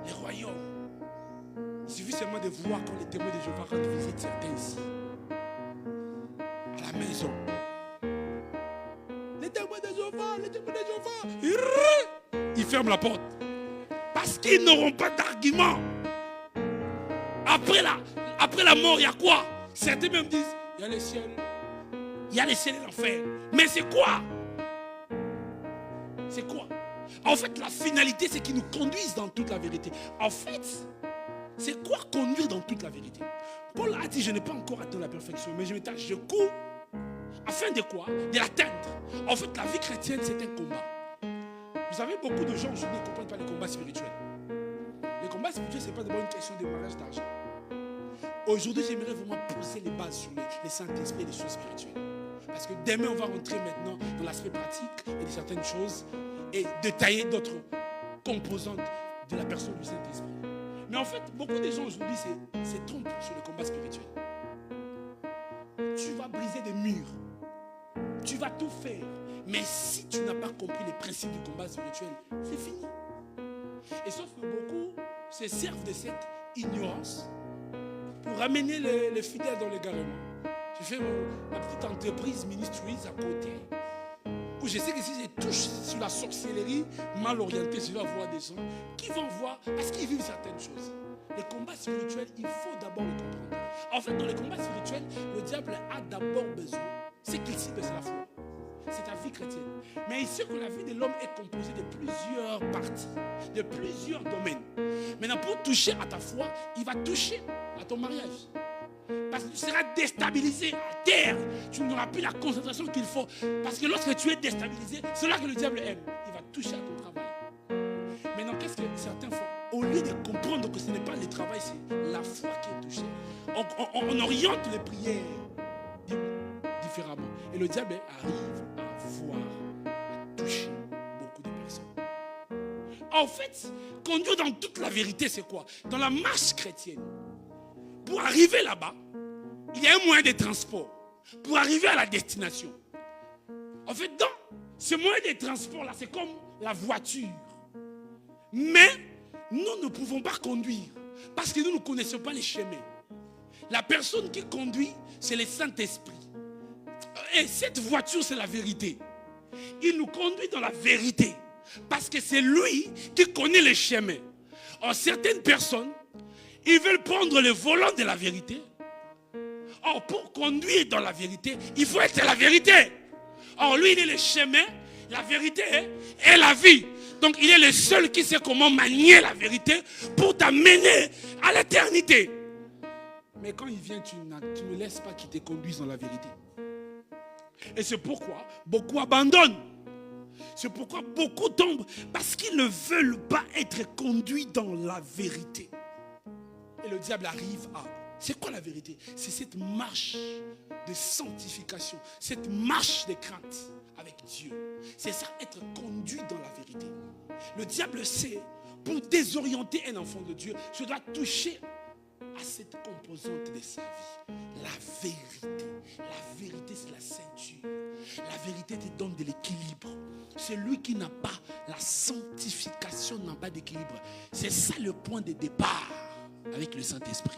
Les royaumes. Il suffit seulement de voir quand les témoins de Jéhovah rendent visite certains ici. À la maison. Les témoins de Jéhovah, les témoins de Jéhovah. Ils ferment la porte. Parce qu'ils n'auront pas d'argument. Après la mort, il y a quoi? Certains même disent, il y a le ciel. Il y a le ciel et l'enfer. Mais c'est quoi? C'est quoi? En fait, la finalité, c'est qu'ils nous conduisent dans toute la vérité. En fait, c'est quoi conduire dans toute la vérité? Paul a dit, je n'ai pas encore atteint la perfection, mais je cours afin de quoi? De l'atteindre. En fait, la vie chrétienne, c'est un combat. Vous savez, beaucoup de gens aujourd'hui ne comprennent pas les combats spirituels. Les combats spirituels, ce n'est pas d'abord une question de mariage d'argent. Aujourd'hui, j'aimerais vraiment poser les bases sur les Saint-Esprit et les choses spirituelles. Parce que demain, on va rentrer maintenant dans l'aspect pratique et de certaines choses et détailler d'autres composantes de la personne du Saint-Esprit. Mais en fait, beaucoup de gens aujourd'hui se trompent sur le combat spirituel. Tu vas briser des murs. Tu vas tout faire. Mais si tu n'as pas compris les principes du combat spirituel, c'est fini. Et sauf que beaucoup se servent de cette ignorance pour amener les fidèles dans l'égarement. Je fais ma petite entreprise ministries à côté, où je sais que si je touche sur la sorcellerie mal orientée, je vais avoir des gens qui vont voir, parce qu'ils vivent certaines choses. Les combats spirituels, il faut d'abord les comprendre. En fait, dans les combats spirituels, le diable a d'abord besoin, ce qu'il cible, c'est la foi. C'est ta vie chrétienne. Mais il sait que la vie de l'homme est composée de plusieurs parties, de plusieurs domaines. Maintenant, pour toucher à ta foi, il va toucher à ton mariage. Parce que tu seras déstabilisé à terre. Tu n'auras plus la concentration qu'il faut. Parce que lorsque tu es déstabilisé, c'est là que le diable aime. Il va toucher à ton travail. Maintenant, qu'est-ce que certains font? Au lieu de comprendre que ce n'est pas le travail, c'est la foi qui est touchée. On oriente les prières différemment. Et le diable arrive à voir, à toucher beaucoup de personnes. En fait, conduire dans toute la vérité, c'est quoi? Dans la marche chrétienne, pour arriver là-bas, il y a un moyen de transport. Pour arriver à la destination. En fait, dans ce moyen de transport-là, c'est comme la voiture. Mais nous ne pouvons pas conduire parce que nous ne connaissons pas les chemins. La personne qui conduit, c'est le Saint-Esprit. Et cette voiture, c'est la vérité. Il nous conduit dans la vérité parce que c'est lui qui connaît les chemins. Or, certaines personnes, ils veulent prendre le volant de la vérité. Or, pour conduire dans la vérité, il faut être la vérité. Or, lui, il est le chemin, la vérité et la vie. Donc, il est le seul qui sait comment manier la vérité pour t'amener à l'éternité. Mais quand il vient, tu ne laisses pas qu'il te conduise dans la vérité. Et c'est pourquoi beaucoup abandonnent. C'est pourquoi beaucoup tombent parce qu'ils ne veulent pas être conduits dans la vérité. Et le diable arrive à... C'est quoi la vérité? C'est cette marche de sanctification, cette marche de crainte avec Dieu. C'est ça, être conduit dans la vérité. Le diable sait, pour désorienter un enfant de Dieu, je dois toucher à cette composante de sa vie. La vérité. La vérité, c'est la ceinture. La vérité te donne de l'équilibre. Celui qui n'a pas la sanctification n'a pas d'équilibre. C'est ça le point de départ avec le Saint-Esprit.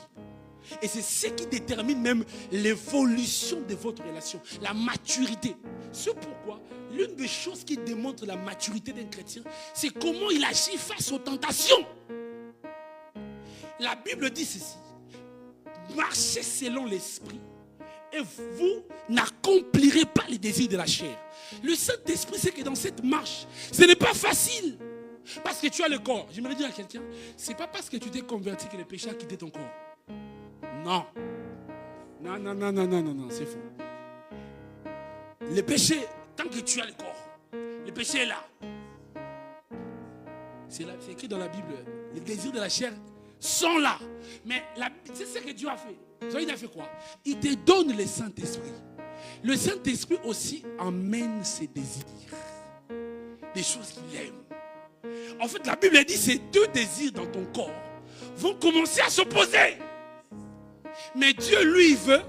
Et c'est ce qui détermine même l'évolution de votre relation, la maturité. C'est pourquoi l'une des choses qui démontre la maturité d'un chrétien, c'est comment il agit face aux tentations. La Bible dit ceci: marchez selon l'esprit et vous n'accomplirez pas les désirs de la chair. Le Saint-Esprit sait que dans cette marche, ce n'est pas facile. Parce que tu as le corps. J'aimerais dire à quelqu'un, ce n'est pas parce que tu t'es converti que le péché a quitté ton corps. Non. Non, c'est faux. Le péché, tant que tu as le corps, le péché est là. C'est écrit dans la Bible. Les désirs de la chair sont là. Mais c'est ce que Dieu a fait. Il a fait quoi? Il te donne le Saint-Esprit. Le Saint-Esprit aussi emmène ses désirs. Des choses qu'il aime. En fait, la Bible dit ces deux désirs dans ton corps vont commencer à s'opposer. Mais Dieu, lui, veut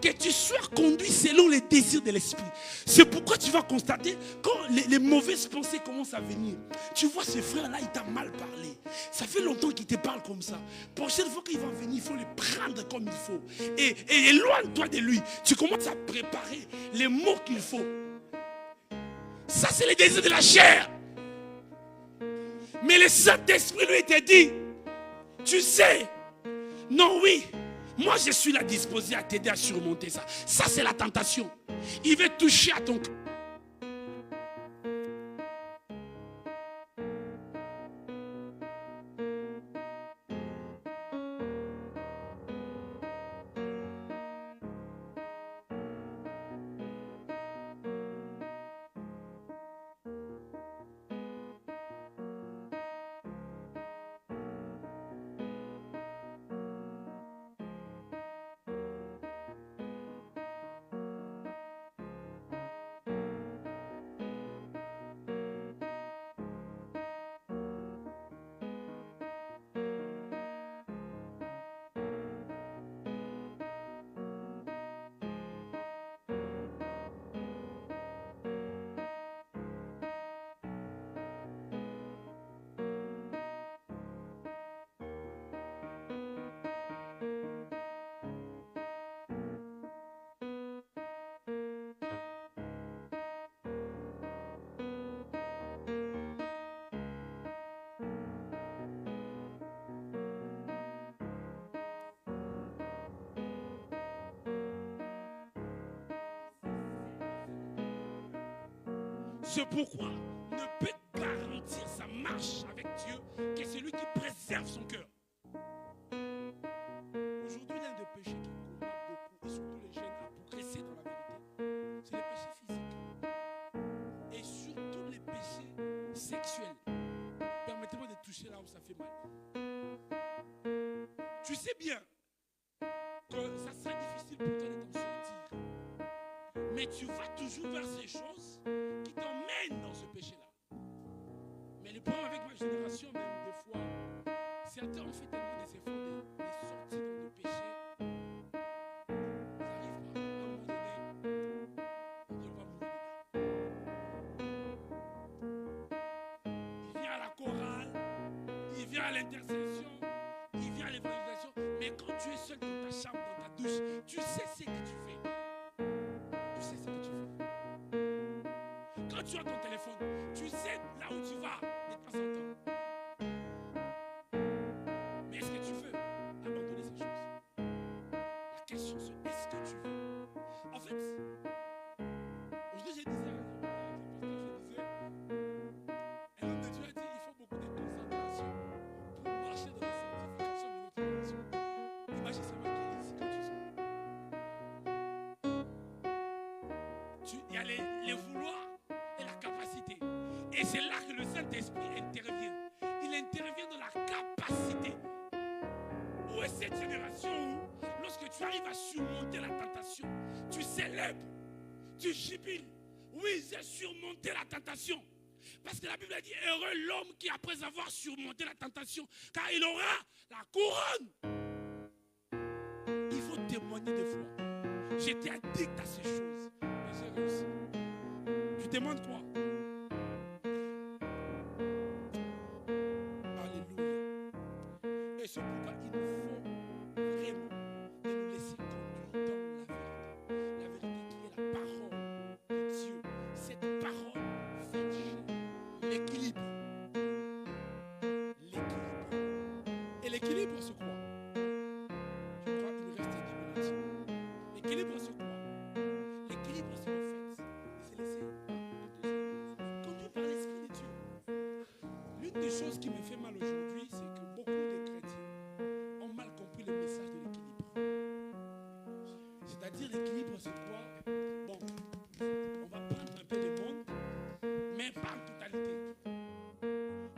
que tu sois conduit selon les désirs de l'esprit. C'est pourquoi tu vas constater, quand les mauvaises pensées commencent à venir, tu vois ce frère-là, il t'a mal parlé. Ça fait longtemps qu'il te parle comme ça. Prochaine fois qu'il va venir, il faut le prendre comme il faut. Et éloigne-toi de lui. Tu commences à préparer les mots qu'il faut. Ça, c'est les désirs de la chair. Mais le Saint-Esprit lui te dit, tu sais, non, oui, moi je suis là disposé à t'aider à surmonter ça. Ça, c'est la tentation. Il veut toucher à ton cœur. C'est pourquoi ne peut garantir sa marche avec Dieu que celui qui préserve son cœur. Aujourd'hui, l'un des péchés qui combat beaucoup, et surtout les jeunes, à progresser dans la vérité, c'est les péchés physiques. Et surtout les péchés sexuels. Permettez-moi de toucher là où ça fait mal. Tu sais bien que ça sera difficile pour toi de t'en sortir. Mais tu vas toujours vers ces choses qui t'emmènent dans ce péché-là. Mais le problème avec ma génération, même des fois, certains ont fait tellement des efforts de sortir dans le péché. Ça n'arrive pas. À un moment donné, on va mourir dedans. Il vient à la chorale, il vient à l'intercession, il vient à l'évangélisation. Mais quand tu es seul dans ta chambre, dans ta douche, tu sais ce que tu fais. Tu sais ce que tu fais. Quand tu as ton téléphone, tu sais là où tu vas de temps en temps. Mais est-ce que tu veux abandonner ces choses? La question c'est est-ce que tu veux? En fait, aujourd'hui je disais, un homme de Dieu a dit il faut beaucoup de concentration pour marcher dans la sanctification de notre relation. Imagine seulement qu'il est ici quand tu sors. Il y a les vouloirs et la capacité. Et c'est là que le Saint-Esprit intervient. Il intervient dans la capacité. Où est cette génération où, lorsque tu arrives à surmonter la tentation, tu célèbres, tu jubiles. Oui, j'ai surmonté la tentation. Parce que la Bible a dit, heureux l'homme qui, après avoir surmonté la tentation, car il aura la couronne. Il faut témoigner des fois. J'étais addict à ces choses. Mais j'ai réussi. Tu demandes quoi? Alléluia. Et c'est pourquoi il nous faut vraiment de nous laisser conduire dans la vérité. La vérité qui est la parole de Dieu. Cette parole fait l'équilibre. L'équilibre. Et l'équilibre, c'est quoi? Je crois qu'il nous reste 10 minutes. L'équilibre, c'est quoi? L'équilibre, c'est le fait de se laisser conduire par l'Esprit de Dieu. L'une des choses qui me fait mal aujourd'hui, c'est que beaucoup de chrétiens ont mal compris le message de l'équilibre. C'est-à-dire, l'équilibre, c'est quoi? Bon, on va prendre un peu de monde, mais pas en totalité.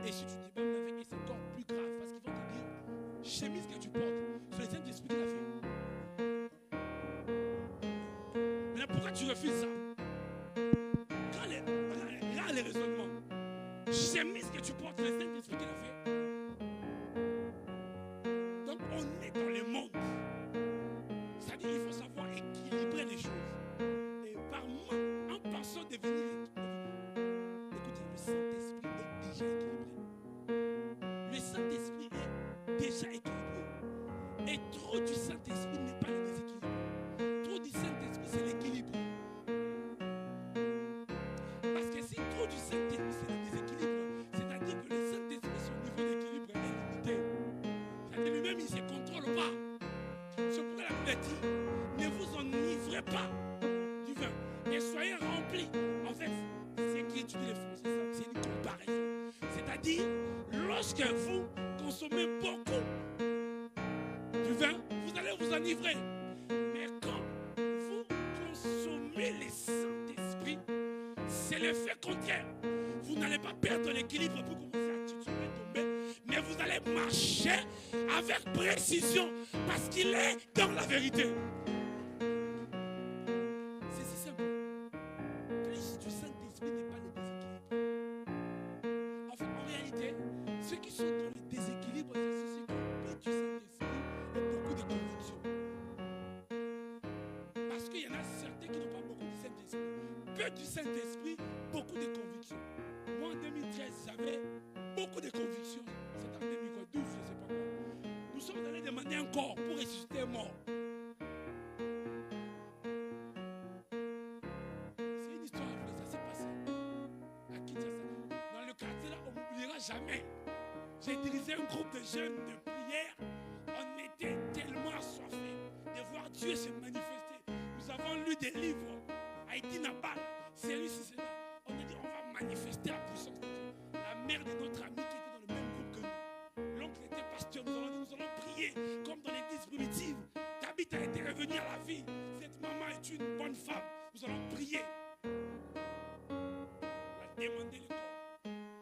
Et si tu te bats avec eux, c'est encore plus grave parce qu'ils vont te dire, chemise que tu portes, c'est le Saint-Esprit qui l'a fait. Mais pourquoi tu refuses ça? Regarde les raisonnements. Chemise que tu portes, c'est le Saint-Esprit qui l'a fait. Donc on est dans le monde. C'est-à-dire qu'il faut savoir équilibrer. trop du Saint-Esprit n'est pas le déséquilibre. Trop du Saint-Esprit, c'est l'équilibre. Parce que si trop du Saint-Esprit, c'est le déséquilibre, c'est-à-dire que le Saint-Esprit, son niveau d'équilibre est limité. C'est-à-dire lui-même, il ne se contrôle pas. C'est pourquoi la Bible dit, ne vous enivrez pas du vin, mais soyez remplis. En fait, c'est qui étudie les Français, c'est une comparaison. C'est-à-dire, lorsque vous consommez beaucoup du vin, vous allez vous enivrer. Mais quand vous consommez les Saint-Esprit, c'est l'effet contraire. Vous n'allez pas perdre l'équilibre pour commencer à tituber, tomber, mais vous allez marcher avec précision parce qu'il est dans la vérité. C'est si simple. Plus du Saint-Esprit n'est pas le déséquilibre. Enfin, en réalité, ceux qui sont dans le déséquilibre, c'est ceux qui ont peu du Saint-Esprit et beaucoup de convictions. Parce qu'il y en a certains qui n'ont pas beaucoup du Saint-Esprit. Peu du Saint-Esprit, beaucoup de convictions. Moi, en 2013, j'avais beaucoup de convictions. C'était en 2012, je ne sais pas quoi. Nous sommes allés demander un corps pour ressusciter un mort. C'est une histoire vraie, ça s'est passé à Kinshasa. Dans le quartier là, on ne m'oubliera jamais. J'ai dirigé un groupe de jeunes de prière. On était tellement assoiffés de voir Dieu se manifester. Nous avons lu des livres. Haïti Nabal, c'est lui, c'est là. On a dit, on va manifester la puissance de Dieu. La mère de notre ami qui était dans le même groupe que nous. L'oncle était pasteur. Nous allons prier comme dans l'église primitive. Tabitha a été revenue à la vie. Cette maman est une bonne femme. Nous allons prier. On a demandé le corps.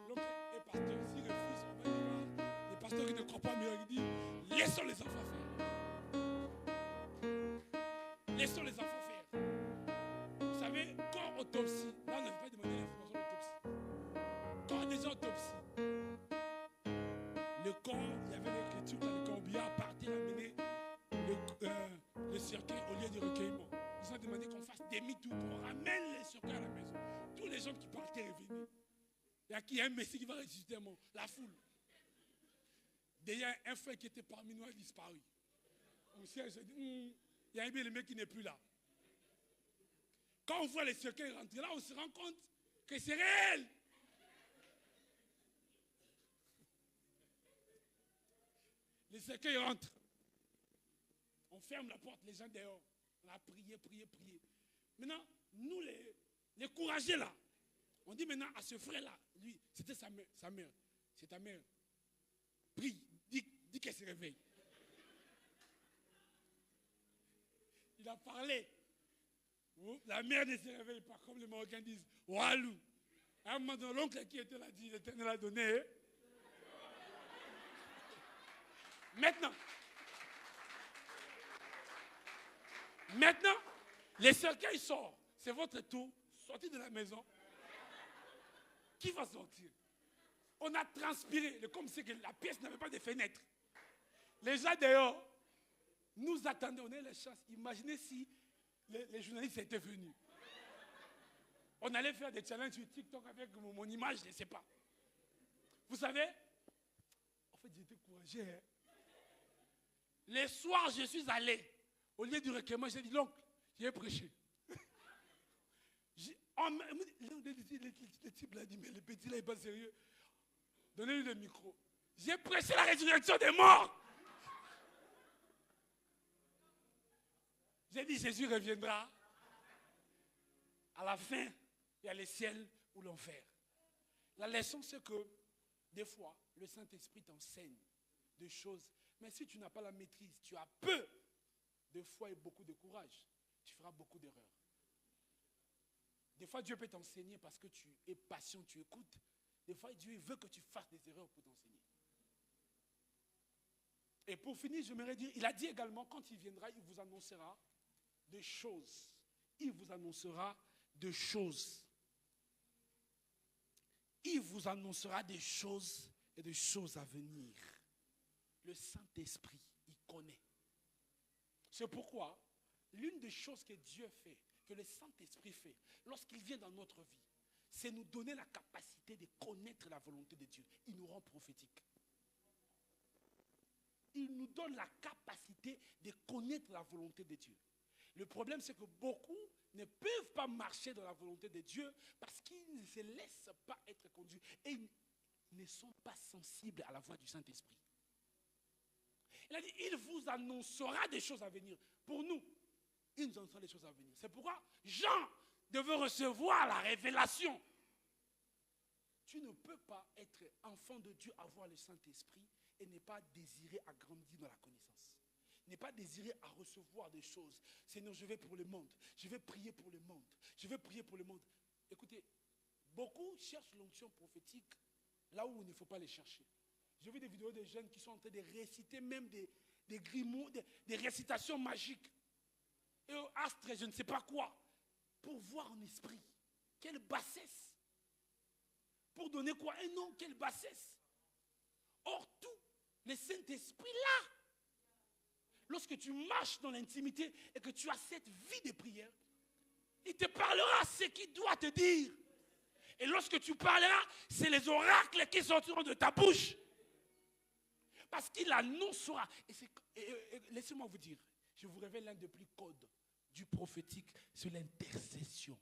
L'oncle est pasteur. S'il refuse, on va dire, les pasteurs qui ne croient pas mieux, il dit, laissons les enfants faire. Laissons les enfants faire. Vous savez, quand autopsie, là on n'avait pas demandé l'information d'autopsie. Quand déjà autopsie, le corps, il y avait l'écriture dans le corbillard, partait amener le cercueil au lieu du recueillement. Ils ont demandé qu'on fasse demi-tour pour ramener les cercueils à la maison. Tous les gens qui partaient revenaient. Il y a qui a un messie qui va ressusciter un mort. La foule. D'ailleurs, un frère qui était parmi nous a disparu. On s'est dit, il y a un le mec qui n'est plus là. Quand on voit les cercueils rentrer là, on se rend compte que c'est réel. Les cercueils rentrent. On ferme la porte, les gens dehors. On a prié. Maintenant, nous les courageux là, on dit maintenant à ce frère-là, lui, c'était sa mère. C'est ta mère. Prie, dis qu'elle se réveille. Il a parlé. La mère ne se réveille pas, comme les Marocains disent. Walou. À un moment donné, l'oncle qui était là dit, l'Éternel a donné. Maintenant, les cercueils sortent. C'est votre tour. Sortez de la maison. Qui va sortir? On a transpiré. Comme c'est que la pièce n'avait pas de fenêtre. Les gens dehors nous attendaient. On a eu la chance. Imaginez si les journalistes étaient venus. On allait faire des challenges sur TikTok avec mon image, je ne sais pas. Vous savez, en fait, j'étais courageux. Hein? Les soirs, je suis allé. Au lieu du recueillement, j'ai dit, l'oncle, j'ai prêché. Le type l'a dit, mais le petit là, il n'est pas sérieux. Donnez-lui le micro. J'ai prêché la résurrection des morts. J'ai dit, Jésus reviendra. À la fin, il y a le ciel ou l'enfer. La leçon, c'est que, des fois, le Saint-Esprit t'enseigne des choses. Mais si tu n'as pas la maîtrise, tu as peu de foi et beaucoup de courage, tu feras beaucoup d'erreurs. Des fois, Dieu peut t'enseigner parce que tu es patient, tu écoutes. Des fois, Dieu veut que tu fasses des erreurs pour t'enseigner. Et pour finir, j'aimerais dire, il a dit également, quand il viendra, il vous annoncera des choses. Il vous annoncera des choses. Il vous annoncera des choses et des choses à venir. Le Saint-Esprit, il connaît. C'est pourquoi l'une des choses que Dieu fait, que le Saint-Esprit fait, lorsqu'il vient dans notre vie, c'est nous donner la capacité de connaître la volonté de Dieu. Il nous rend prophétiques. il nous donne la capacité de connaître la volonté de Dieu. Le problème, c'est que beaucoup ne peuvent pas marcher dans la volonté de Dieu parce qu'ils ne se laissent pas être conduits et ils ne sont pas sensibles à la voix du Saint-Esprit. Il a dit, il vous annoncera des choses à venir. Pour nous, il nous annoncera des choses à venir. C'est pourquoi Jean devait recevoir la révélation. Tu ne peux pas être enfant de Dieu, avoir le Saint-Esprit et ne pas désirer à grandir dans la connaissance. Ne pas désirer à recevoir des choses. Seigneur, je vais pour le monde. Je vais prier pour le monde. Je vais prier pour le monde. Écoutez, beaucoup cherchent l'onction prophétique là où il ne faut pas les chercher. J'ai vu des vidéos de jeunes qui sont en train de réciter même des grimoires, des récitations magiques. Et au astre, je ne sais pas quoi. Pour voir en esprit. Quelle bassesse. Pour donner quoi? Un nom, quelle bassesse. Or, tout, le Saint-Esprit là, lorsque tu marches dans l'intimité et que tu as cette vie de prière, il te parlera ce qu'il doit te dire. Et lorsque tu parleras, c'est les oracles qui sortiront de ta bouche. Parce qu'il annoncera. Et laissez-moi vous dire, je vous révèle l'un des plus codes du prophétique, c'est l'intercession.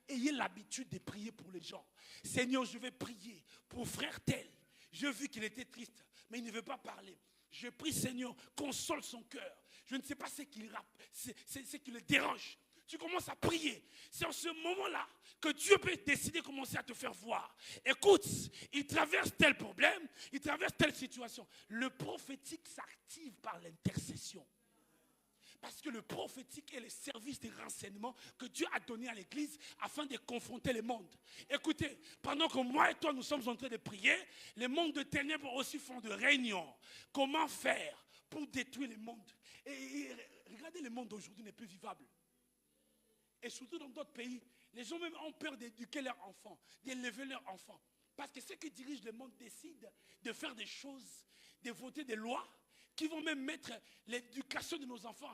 Ayez l'habitude de prier pour les gens. Seigneur, je vais prier pour frère tel. J'ai vu qu'il était triste, mais il ne veut pas parler. Je prie, Seigneur, console son cœur. Je ne sais pas ce qui le dérange. Tu commences à prier. C'est en ce moment-là que Dieu peut décider de commencer à te faire voir. Écoute, il traverse tel problème, il traverse telle situation. Le prophétique s'active par l'intercession. Parce que le prophétique est le service de renseignement que Dieu a donné à l'Église afin de confronter le monde. Écoutez, pendant que moi et toi nous sommes en train de prier, les mondes de ténèbres aussi font de réunions. Comment faire pour détruire le monde? Et regardez, le monde d'aujourd'hui n'est plus vivable. Et surtout dans d'autres pays, les gens même ont peur d'éduquer leurs enfants, d'élever leurs enfants. Parce que ceux qui dirigent le monde décident de faire des choses, de voter des lois qui vont même mettre l'éducation de nos enfants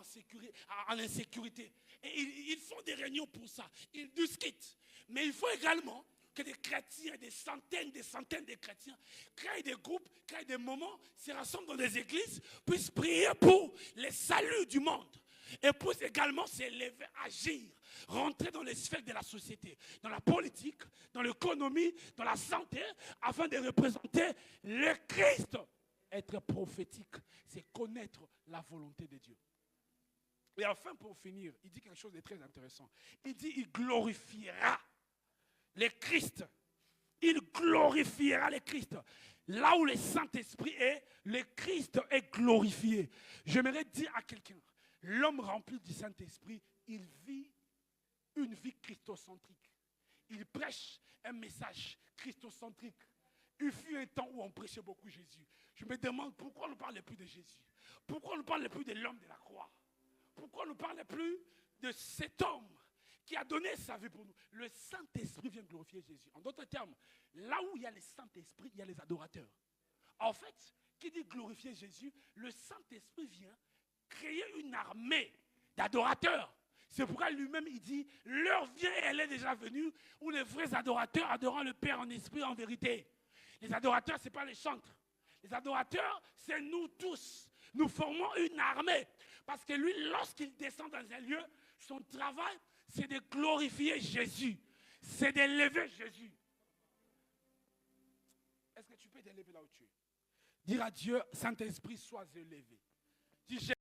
en insécurité. Et ils font des réunions pour ça. Ils discutent. Mais il faut également que des chrétiens, des centaines de chrétiens, créent des groupes, créent des moments, se rassemblent dans des églises, puissent prier pour le salut du monde. Et puissent également s'élever, agir, rentrer dans les sphères de la société, dans la politique, dans l'économie, dans la santé, afin de représenter le Christ. Être prophétique, c'est connaître la volonté de Dieu. Et enfin, pour finir, il dit quelque chose de très intéressant. Il dit, il glorifiera le Christ. Il glorifiera le Christ. Là où le Saint-Esprit est, le Christ est glorifié. J'aimerais dire à quelqu'un, l'homme rempli du Saint-Esprit, il vit une vie christocentrique. Il prêche un message christocentrique. Il fut un temps où on prêchait beaucoup Jésus. Je me demande pourquoi on ne parle plus de Jésus. Pourquoi on ne parle plus de l'homme de la croix. Pourquoi on ne parle plus de cet homme qui a donné sa vie pour nous. Le Saint-Esprit vient glorifier Jésus. En d'autres termes, là où il y a le Saint-Esprit, il y a les adorateurs. En fait, qui dit glorifier Jésus, le Saint-Esprit vient créer une armée d'adorateurs. C'est pourquoi lui-même il dit, l'heure vient et elle est déjà venue, où les vrais adorateurs adorant le Père en esprit et en vérité. Les adorateurs, ce n'est pas les chantres. Les adorateurs, c'est nous tous. Nous formons une armée. Parce que lui, lorsqu'il descend dans un lieu, son travail, c'est de glorifier Jésus. C'est d'élever Jésus. Est-ce que tu peux t'élever là où tu es? Dire à Dieu, Saint-Esprit, sois élevé. Dis,